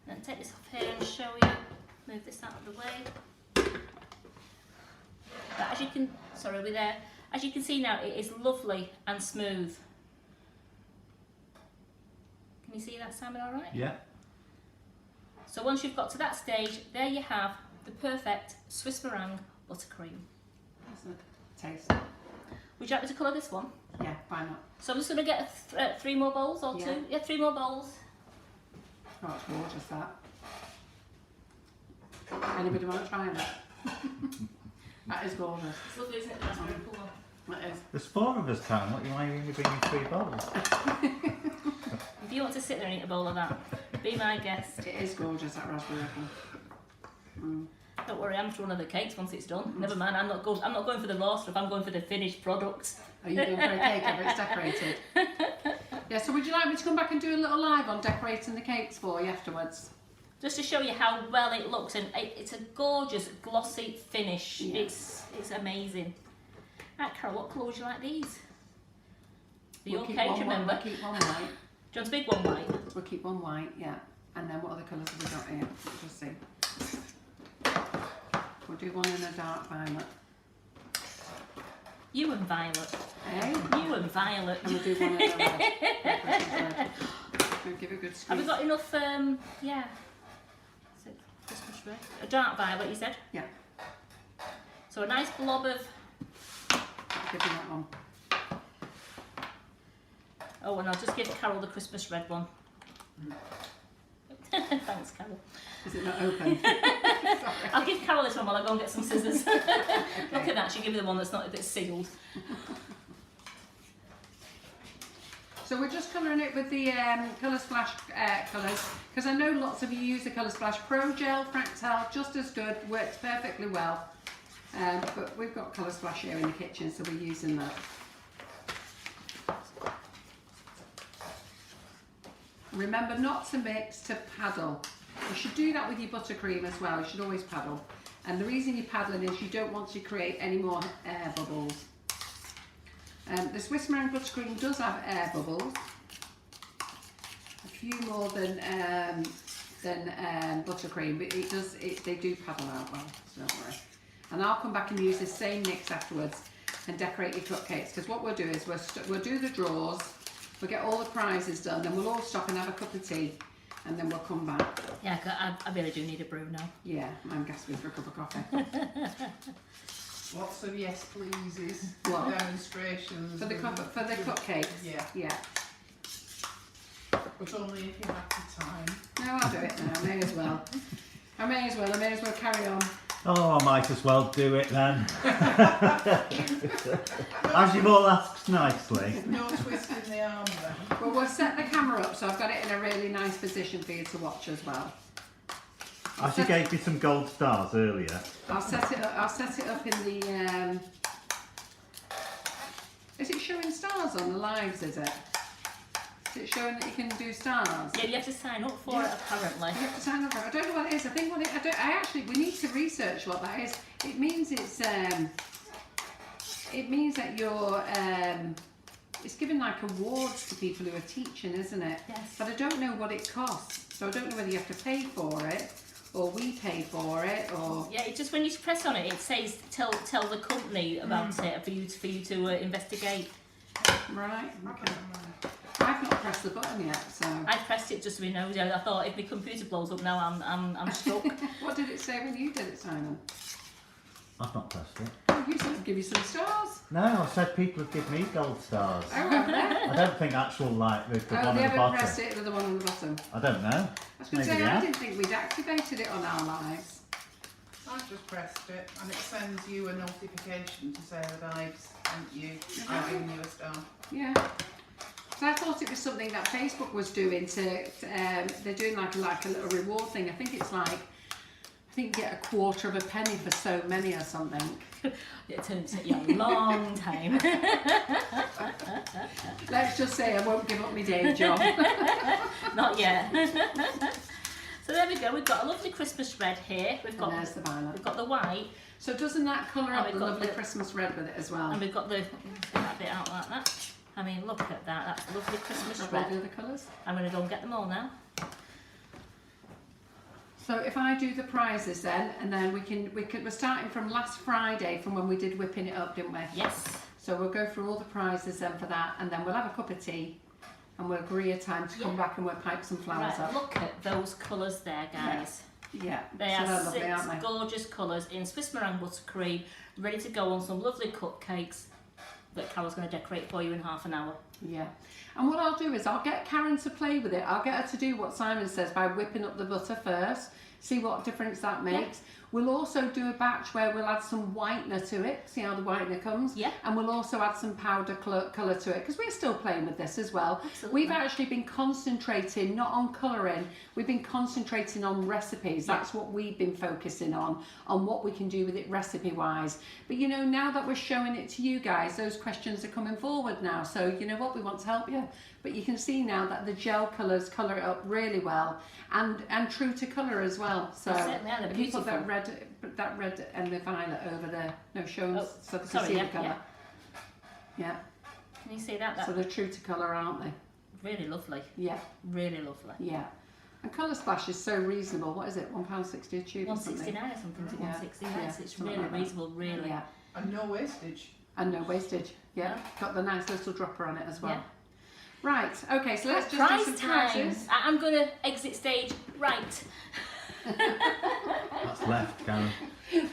Speaker 1: then take this off here and show you. Move this out of the way. But as you can, sorry, we're there. As you can see now, it is lovely and smooth. Can you see that, Simon, all right?
Speaker 2: Yeah.
Speaker 1: So once you've got to that stage, there you have the perfect Swiss meringue buttercream.
Speaker 4: Taste.
Speaker 1: Would you like me to colour this one?
Speaker 4: Yeah, why not?
Speaker 1: So I'm just going to get 3 more bowls or 2. Yeah, 3 more bowls.
Speaker 4: Oh, it's gorgeous, that. Anybody want to try that? That is gorgeous.
Speaker 1: It's lovely, isn't it? The raspberry plum.
Speaker 4: That is.
Speaker 2: There's 4 of us, Tam. Why are you only bringing 3 bowls?
Speaker 1: If you want to sit there and eat a bowl of that, be my guest.
Speaker 4: It is gorgeous, that raspberry apple. Mm.
Speaker 1: Don't worry, I'm for one of the cakes once it's done. Never mind, I'm not going for the raw stuff, I'm going for the finished product.
Speaker 4: Are you going for a cake if it's decorated? Yeah, so would you like me to come back and do a little live on decorating the cakes for you afterwards?
Speaker 1: Just to show you how well it looks, and it's a gorgeous glossy finish.
Speaker 4: Yeah.
Speaker 1: It's amazing. Right, Carol, what colour would you like these? The
Speaker 4: We'll
Speaker 1: okay,
Speaker 4: keep one
Speaker 1: remember?
Speaker 4: white, we'll keep one white.
Speaker 1: Do you want a big one white?
Speaker 4: We'll keep one white, yeah. And then what other colours have we got here? Let's see. We'll do one in a dark violet.
Speaker 1: You and Violet.
Speaker 4: Eh?
Speaker 1: You and Violet.
Speaker 4: And we'll do one of them. Give it a good squeeze.
Speaker 1: Have we got enough, yeah. Is it Christmas red? A dark violet, you said?
Speaker 4: Yeah.
Speaker 1: So a nice blob of...
Speaker 4: I'll give you that one.
Speaker 1: Oh, and I'll just give Carol the Christmas red one. Thanks, Carol.
Speaker 4: Is it not open?
Speaker 1: I'll give Carol this one while I go and get some scissors. Look at that, she gave me the one that's sealed.
Speaker 4: So we're just colouring it with the Colour Splash colours, because I know lots of you use the Colour Splash Pro Gel, Fractal, just as good, works perfectly well. But we've got Colour Splash here in the kitchen, so we're using that. Remember not to mix, to paddle. You should do that with your buttercream as well, you should always paddle. And the reason you're paddling is you don't want to create any more air bubbles. The Swiss Meringue Buttercream does have air bubbles, a few more than buttercream, but they do paddle out well, so don't worry. And I'll come back and use this same mix afterwards and decorate your cupcakes, because what we'll do is we'll do the drawers, we'll get all the prizes done, then we'll all stop and have a cup of tea, and then we'll come back.
Speaker 1: Yeah, I really do need a brew now.
Speaker 4: Yeah, I'm gasping for a cup of coffee.
Speaker 3: Lots of yes pleases,
Speaker 4: What?
Speaker 3: demonstrations.
Speaker 4: For the cupcakes?
Speaker 3: Yeah,
Speaker 4: Yeah.
Speaker 3: but only if you have the time.
Speaker 4: No, I'll do it now, I may as well. I may as well carry on.
Speaker 2: Oh, I might as well do it then. As you've all asked nicely.
Speaker 3: No twist in the arm then.
Speaker 4: Well, we'll set the camera up so I've got it in a really nice position for you to watch as well.
Speaker 2: As you gave me some gold stars earlier.
Speaker 4: I'll set it up in the. Is it showing stars on the lives? Is it? Is it showing that you can do stars?
Speaker 1: Yeah, you have to sign up for it apparently.
Speaker 4: You have to sign up for it. I don't know what it is. I think what it. We need to research what that is. It means it's. It means that you're. It's giving like awards to people who are teaching, isn't it?
Speaker 1: Yes.
Speaker 4: But I don't know what it costs, so I don't know whether you have to pay for it, or we pay for it, or.
Speaker 1: Yeah, it's just when you press on it, it says tell the company about it for you to investigate.
Speaker 4: Right.
Speaker 3: Okay.
Speaker 4: Okay. I've not pressed the button yet, so.
Speaker 1: I pressed it just to be nosy. I thought if my computer blows up now, I'm stuck.
Speaker 4: What did it say when you did it, Simon?
Speaker 2: I've not pressed it.
Speaker 4: Oh, you said give you some stars.
Speaker 2: No, I said people would give me gold stars.
Speaker 4: Oh, have they?
Speaker 2: I don't think actual like the
Speaker 4: Oh,
Speaker 2: one
Speaker 4: they
Speaker 2: at the
Speaker 4: haven't
Speaker 2: bottom.
Speaker 4: pressed it with the one on the bottom.
Speaker 2: I don't know.
Speaker 4: I was going to say,
Speaker 2: Maybe
Speaker 4: I
Speaker 2: yeah.
Speaker 4: didn't think we'd activated it on our lives.
Speaker 3: I've just pressed it and it sends you a notification to say that I've sent you, I've given you a star.
Speaker 4: Yeah. So I thought it was something that Facebook was doing they're doing like a little reward thing. I think it's like, I think you get a quarter of a penny for so many or something.
Speaker 1: It turns out a long time.
Speaker 4: Let's just say I won't give up my day job.
Speaker 1: Not yet. So there we go. We've got a lovely Christmas red here.
Speaker 4: And there's the violet.
Speaker 1: We've got the white,
Speaker 4: So doesn't that colour
Speaker 1: And
Speaker 4: up
Speaker 1: we've
Speaker 4: the
Speaker 1: got
Speaker 4: lovely
Speaker 1: the-
Speaker 4: Christmas red with it as well?
Speaker 1: and we've got the that bit out like that. I mean, look at that. That's lovely Christmas
Speaker 4: Of all
Speaker 1: red.
Speaker 4: the other colours?
Speaker 1: I'm going to go and get them all now.
Speaker 4: So if I do the prizes then, and then we're starting from last Friday, from when we did whipping it up, didn't we?
Speaker 1: Yes.
Speaker 4: So we'll go through all the prizes then for that, and then we'll have a cup of tea, and we'll agree a time to come
Speaker 1: Yeah.
Speaker 4: back and we'll pipe some flowers
Speaker 1: Right,
Speaker 4: up.
Speaker 1: look at those colours there, guys.
Speaker 4: Yeah,
Speaker 1: They
Speaker 4: so
Speaker 1: are
Speaker 4: they're lovely,
Speaker 1: 6
Speaker 4: aren't they?
Speaker 1: gorgeous colours in Swiss Meringue Buttercream, ready to go on some lovely cupcakes that Carol's going to decorate for you in half an hour.
Speaker 4: Yeah. And what I'll do is I'll get Karen to play with it. I'll get her to do what Simon says by whipping up the butter first, see what difference that makes. We'll also do a batch where we'll add some whitener to it, see how the whitener comes.
Speaker 1: Yeah.
Speaker 4: And we'll also add some powder colour to it, because we're still playing with this as well.
Speaker 1: Absolutely.
Speaker 4: We've actually been concentrating not on colouring, we've been concentrating on recipes.
Speaker 1: Yeah.
Speaker 4: That's what we've been focusing on what we can do with it recipe wise. But you know, now that we're showing it to you guys, those questions are coming forward now. So you know what, we want to help you. But you can see now that the gel colours colour it up really well, and true to colour as well. So
Speaker 1: They certainly are, they're
Speaker 4: if you put
Speaker 1: beautiful.
Speaker 4: that red and the violet over there, no, show them
Speaker 1: Oh,
Speaker 4: so they can
Speaker 1: sorry,
Speaker 4: see
Speaker 1: yeah,
Speaker 4: the colour.
Speaker 1: yeah.
Speaker 4: Yeah.
Speaker 1: Can you see that?
Speaker 4: So they're true to colour, aren't they?
Speaker 1: Really lovely.
Speaker 4: Yeah,
Speaker 1: Really lovely.
Speaker 4: yeah. And Colour Splash is so reasonable. What is it? £1.60 a tube or something?
Speaker 1: 169 or something, is it
Speaker 4: Yeah,
Speaker 1: 160?
Speaker 4: yeah,
Speaker 1: Yes, it's
Speaker 4: something
Speaker 1: really
Speaker 4: like that.
Speaker 1: reasonable, really.
Speaker 4: Yeah.
Speaker 3: And no wastage.
Speaker 4: And no wastage. Yeah.
Speaker 1: No.
Speaker 4: Got the nice little dropper on it as well.
Speaker 1: Yeah.
Speaker 4: Right. Okay. So let's just
Speaker 1: Prize
Speaker 4: do some
Speaker 1: time.
Speaker 4: prizes.
Speaker 1: I'm going to exit stage right.
Speaker 2: That's left, Karen.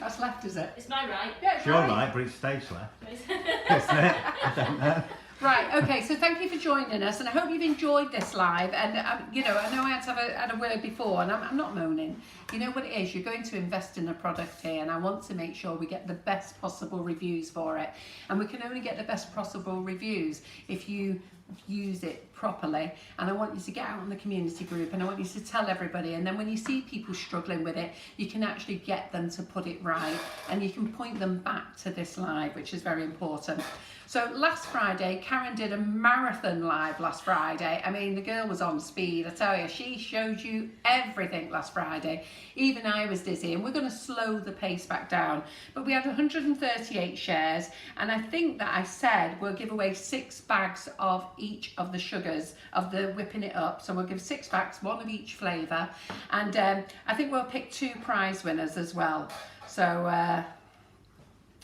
Speaker 4: That's left, is it?
Speaker 1: It's my right.
Speaker 4: Yeah,
Speaker 2: It's your right, but it's stage left. Isn't it? I don't know.
Speaker 4: Right, okay, so thank you for joining us, and I hope you've enjoyed this live. And you know, I know I had to have had a word before, and I'm not moaning. You know what it is, you're going to invest in a product here, and I want to make sure we get the best possible reviews for it. And we can only get the best possible reviews if you use it properly. And I want you to get out in the community group, and I want you to tell everybody, and then when you see people struggling with it, you can actually get them to put it right, and you can point them back to this live, which is very important. So last Friday, Karen did a marathon live last Friday. I mean, the girl was on speed, I tell you. She showed you everything last Friday. Even I was dizzy, and we're going to slow the pace back down. But we had 138 shares, and I think that I said we'll give away 6 bags of each of the sugars, of the whipping it up. So we'll give 6 bags, 1 of each flavour. And I think we'll pick 2 prize winners as well. So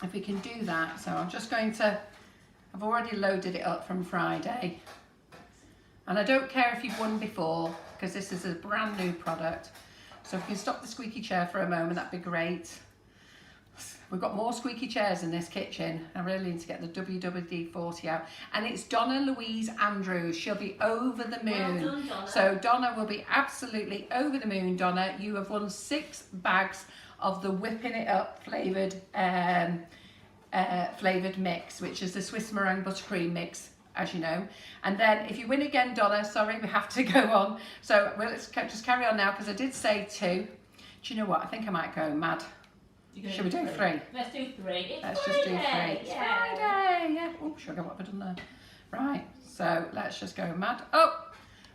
Speaker 4: if we can do that. So I'm just going to... I've already loaded it up from Friday, and I don't care if you've won before, because this is a brand new product. So if we can stop the squeaky chair for a moment, that'd be great. We've got more squeaky chairs in this kitchen. I really need to get the WWD-40 out. And it's Donna Louise Andrews. She'll be over the moon.
Speaker 1: Well done, Donna. So
Speaker 4: Donna will be absolutely over the moon, Donna. You have won 6 bags of the Whipping It Up flavoured flavoured mix, which is the Swiss Meringue Buttercream mix, as you know. And then if you win again, Donna, sorry, we have to go on. So well, let's just carry on now, because I did say 2. Do you know what? I think I might go mad. Should we do 3?
Speaker 1: Let's do 3. It's
Speaker 4: Let's
Speaker 1: Friday.
Speaker 4: just do 3. It's
Speaker 1: Yeah.
Speaker 4: Friday. Yeah. Oh, sugar, what have I done there? Right. So let's just go mad. Oh,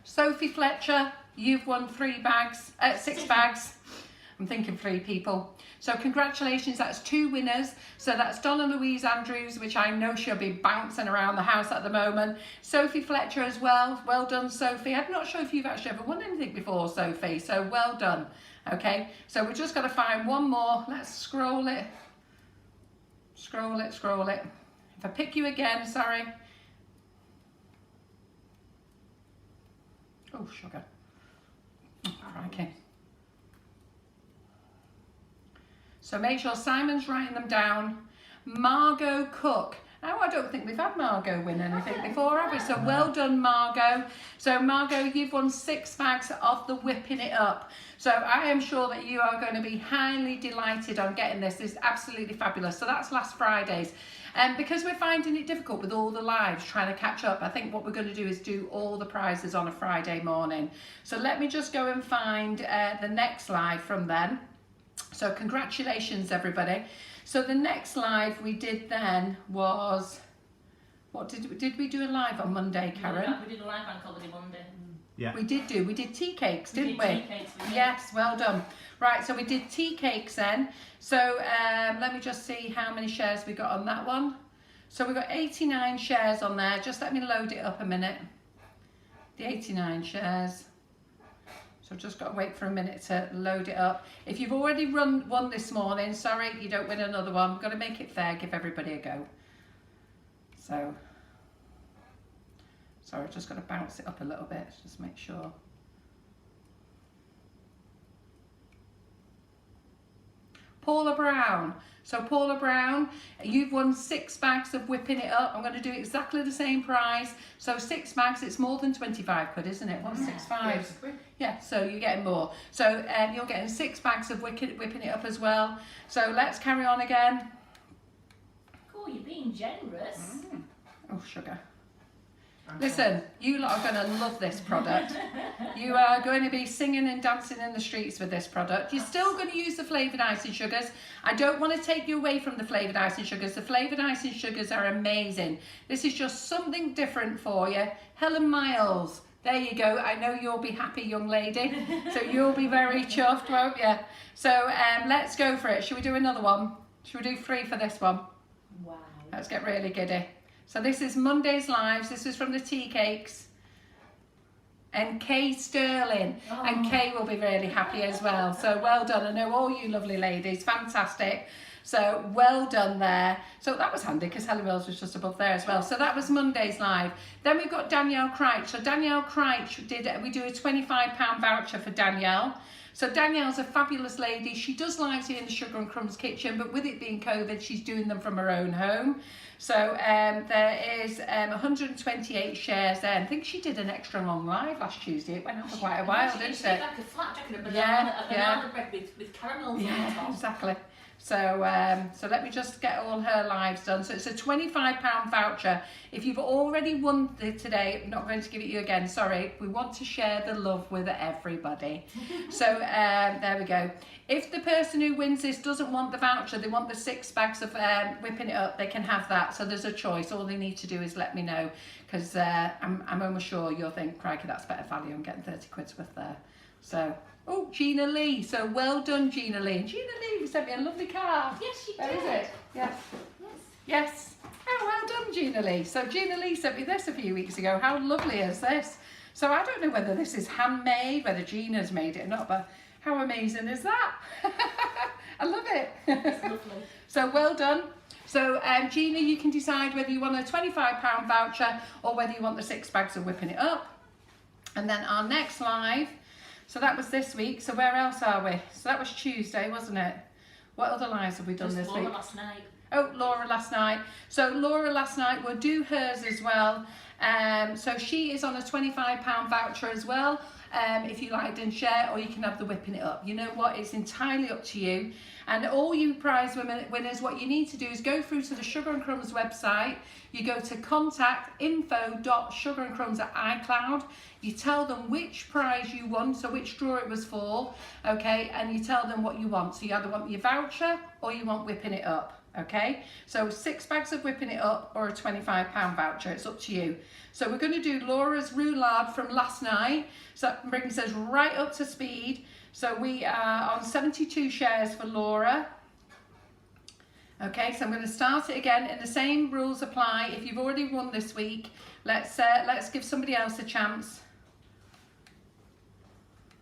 Speaker 4: Sophie Fletcher, you've won 6 bags. I'm thinking 3 people. So congratulations, that's 2 winners. So that's Donna Louise Andrews, which I know she'll be bouncing around the house at the moment. Sophie Fletcher as well. Well done, Sophie. I'm not sure if you've actually ever won anything before, Sophie. So well done. Okay, so we've just got to find 1 more. Let's scroll it. Scroll it, scroll it. If I pick you again, sorry. Oh, sugar. Oh, crikey. So make sure Simon's writing them down. Margot Cook. Now, I don't think we've had Margot win anything before, have we? So well done, Margot. So Margot, you've won 6 bags of the Whipping It Up. So I am sure that you are going to be highly delighted on getting this. This is absolutely fabulous. So that's last Friday's. And because we're finding it difficult with all the lives trying to catch up, I think what we're going to do is do all the prizes on a Friday morning. So let me just go and find the next live from them. So congratulations, everybody. So the next live we did then was, what did we do a live on Monday, Karen?
Speaker 1: We did a live bank holiday Monday.
Speaker 2: Yeah.
Speaker 4: We did tea cakes, didn't we?
Speaker 1: Tea cakes, we did.
Speaker 4: Yes, well done. Right, so we did tea cakes then. So let me just see how many shares we got on that one. So we got 89 shares on there. Just let me load it up a minute. The 89 shares. So I've just got to wait for a minute to load it up. If you've already won this morning, sorry, you don't win another one. We've got to make it fair, give everybody a go. So, sorry, I've just got to bounce it up a little bit, just make sure. Paula Brown. So Paula Brown, you've won 6 bags of Whipping It Up. I'm going to do exactly the same price. So 6 bags, it's more than 25 quid, isn't it? 165. Yeah, so you're getting more. So you're getting 6 bags of Whipping It Up as well. So let's carry on again.
Speaker 1: Cool, you're being generous.
Speaker 4: Oh, sugar. Listen, you lot are going to love this product. You are going to be singing and dancing in the streets with this product. You're still going to use the flavoured icing sugars. I don't want to take you away from the flavoured icing sugars. The flavoured icing sugars are amazing. This is just something different for you. Helen Miles, there you go. I know you'll be happy, young lady. So you'll be very chuffed, won't you? So let's go for it. Should we do another one? Should we do 3 for this one?
Speaker 1: Wow.
Speaker 4: Let's get really giddy. So this is Monday's lives. This is from the tea cakes. And Kay Sterling.
Speaker 1: Oh.
Speaker 4: And Kay will be really happy as well. So well done. I know all you lovely ladies. Fantastic. So well done there. So that was handy because Helen Mills was just above there as well. So that was Monday's live. Then we've got Danielle Crouch. So Danielle Crouch we do a £25 voucher for Danielle. So Danielle's a fabulous lady. She does like it in the Sugar and Crumbs kitchen, but with it being COVID, she's doing them from her own home. So there is 128 shares there. I think she did an extra long live last Tuesday. It went on for quite a while, didn't it?
Speaker 1: She did like a flapjack and a banana bread with caramels on the top.
Speaker 4: Exactly. So so let me just get all her lives done. So it's a £25 voucher. If you've already won today, I'm not going to give it you again, sorry. We want to share the love with everybody. So there we go. If the person who wins this doesn't want the voucher, they want the 6 bags of whipping it up, they can have that. So there's a choice. All they need to do is let me know, because I'm almost sure you'll think, crikey, that's better value. I'm getting 30 quid's worth there. So, oh, Gina Lee. So well done, Gina Lee. And Gina Lee sent me a lovely card.
Speaker 1: Yes, she did.
Speaker 4: Where is it? Yes. Yes. Oh, well done, Gina Lee. So Gina Lee sent me this a few weeks ago. How lovely is this? So I don't know whether this is handmade, whether Gina's made it or not, but how amazing is that? I love it.
Speaker 1: It's lovely.
Speaker 4: So well done. So Gina, you can decide whether you want a £25 voucher or whether you want the 6 bags of whipping it up. And then our next live, so that was this week. So where else are we? So that was Tuesday, wasn't it? What other lives have we done this week?
Speaker 1: Laura last night.
Speaker 4: Oh, Laura last night. So Laura last night will do hers as well. So she is on a £25 voucher as well. If you like and share, or you can have the whipping it up. You know what? It's entirely up to you. And all you prize winners, what you need to do is go through to the Sugar and Crumbs website. You go to contact info.sugarandcrumbs@iCloud. You tell them which prize you won, so which draw it was for, okay? And you tell them what you want. So you either want your voucher or you want whipping it up, okay? So 6 bags of whipping it up or a £25 voucher. It's up to you. So we're going to do Laura's roulade from last night. So that brings us right up to speed. So we are on 72 shares for Laura. Okay, so I'm going to start it again, and the same rules apply. If you've already won this week, let's give somebody else a chance.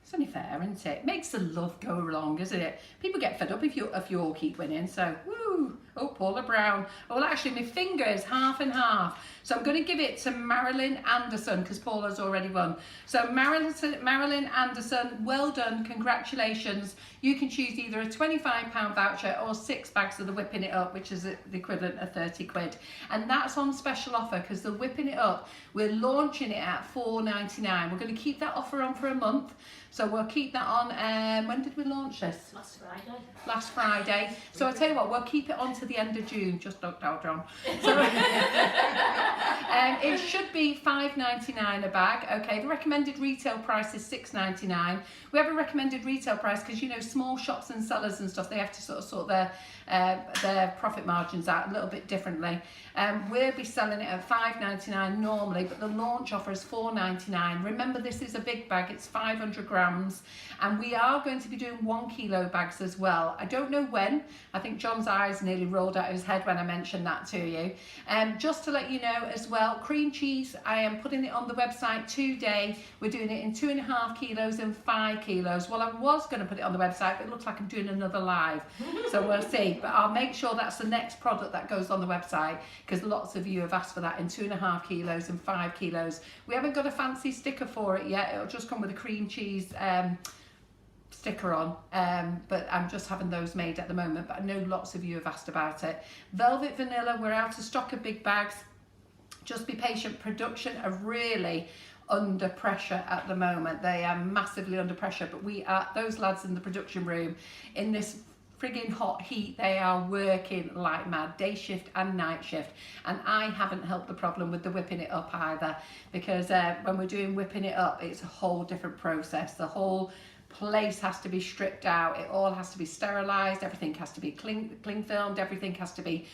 Speaker 4: It's only fair, isn't it? Makes the love go along, isn't it? People get fed up if you all keep winning. So, woo! Oh, Paula Brown. Well, actually, my finger is half and half. So I'm going to give it to Marilyn Anderson because Paula's already won. So Marilyn Anderson, well done, congratulations. You can choose either a £25 voucher or 6 bags of the whipping it up, which is the equivalent of 30 quid. And that's on special offer because the whipping it up, we're launching it at £4.99. We're going to keep that offer on for a month. So we'll keep that on. When did we launch this?
Speaker 1: Last Friday.
Speaker 4: Last Friday. So I'll tell you what, we'll keep it on to the end of June. Just don't tell John. So, it should be £5.99 a bag. Okay, the recommended retail price is £6.99. We have a recommended retail price because, you know, small shops and sellers and stuff, they have to sort their profit margins out a little bit differently. We'll be selling it at £5.99 normally, but the launch offer is £4.99. Remember, this is a big bag, it's 500 grams, and we are going to be doing 1 kilo bags as well. I don't know when. I think John's eyes nearly rolled out of his head when I mentioned that to you. Just to let you know as well, cream cheese, I am putting it on the website today. We're doing it in 2.5 kilos and 5 kilos. Well, I was going to put it on the website, but it looks like I'm doing another live. So we'll see. But I'll make sure that's the next product that goes on the website because lots of you have asked for that in 2.5 kilos and 5 kilos. We haven't got a fancy sticker for it yet. It'll just come with a cream cheese sticker on, but I'm just having those made at the moment, but I know lots of you have asked about it. Velvet vanilla, we're out of stock of big bags. Just be patient. Production are really under pressure at the moment. They are massively under pressure, but we are, those lads in the production room in this frigging hot heat, they are working like mad, day shift and night shift, and I haven't helped the problem with the whipping it up either, because when we're doing whipping it up, it's a whole different process. The whole place has to be stripped out, it all has to be sterilised, everything has to be cling filmed, everything has to be,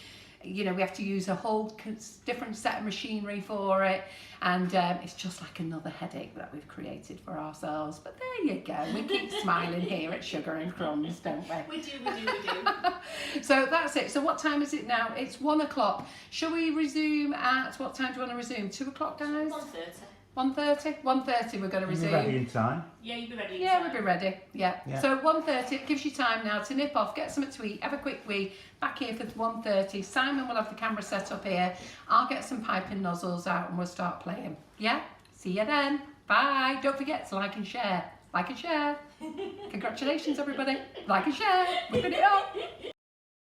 Speaker 4: you know, we have to use a whole different set of machinery for it, and it's just like another headache that we've created for ourselves. But there you go, we keep smiling here at Sugar and Crumbs, don't we?
Speaker 1: We do.
Speaker 4: So that's it. So what time is it now? It's 1 o'clock. Shall we resume at, what time do you want to resume? 2 o'clock, guys?
Speaker 1: 1:30.
Speaker 4: 1:30? 1:30 we're going to
Speaker 2: You'll be
Speaker 4: resume.
Speaker 2: ready in time.
Speaker 1: Yeah, you'll be ready.
Speaker 4: Yeah, we'll be ready. Yeah.
Speaker 2: Yeah.
Speaker 4: So 1:30, it gives you time now to nip off, get something to eat, have a quick wee. Back here for 1:30. Simon will have the camera set up here. I'll get some piping nozzles out and we'll start playing. Yeah? See you then. Bye. Don't forget to like and share. Like and share. Congratulations, everybody. Like and share. We've it up.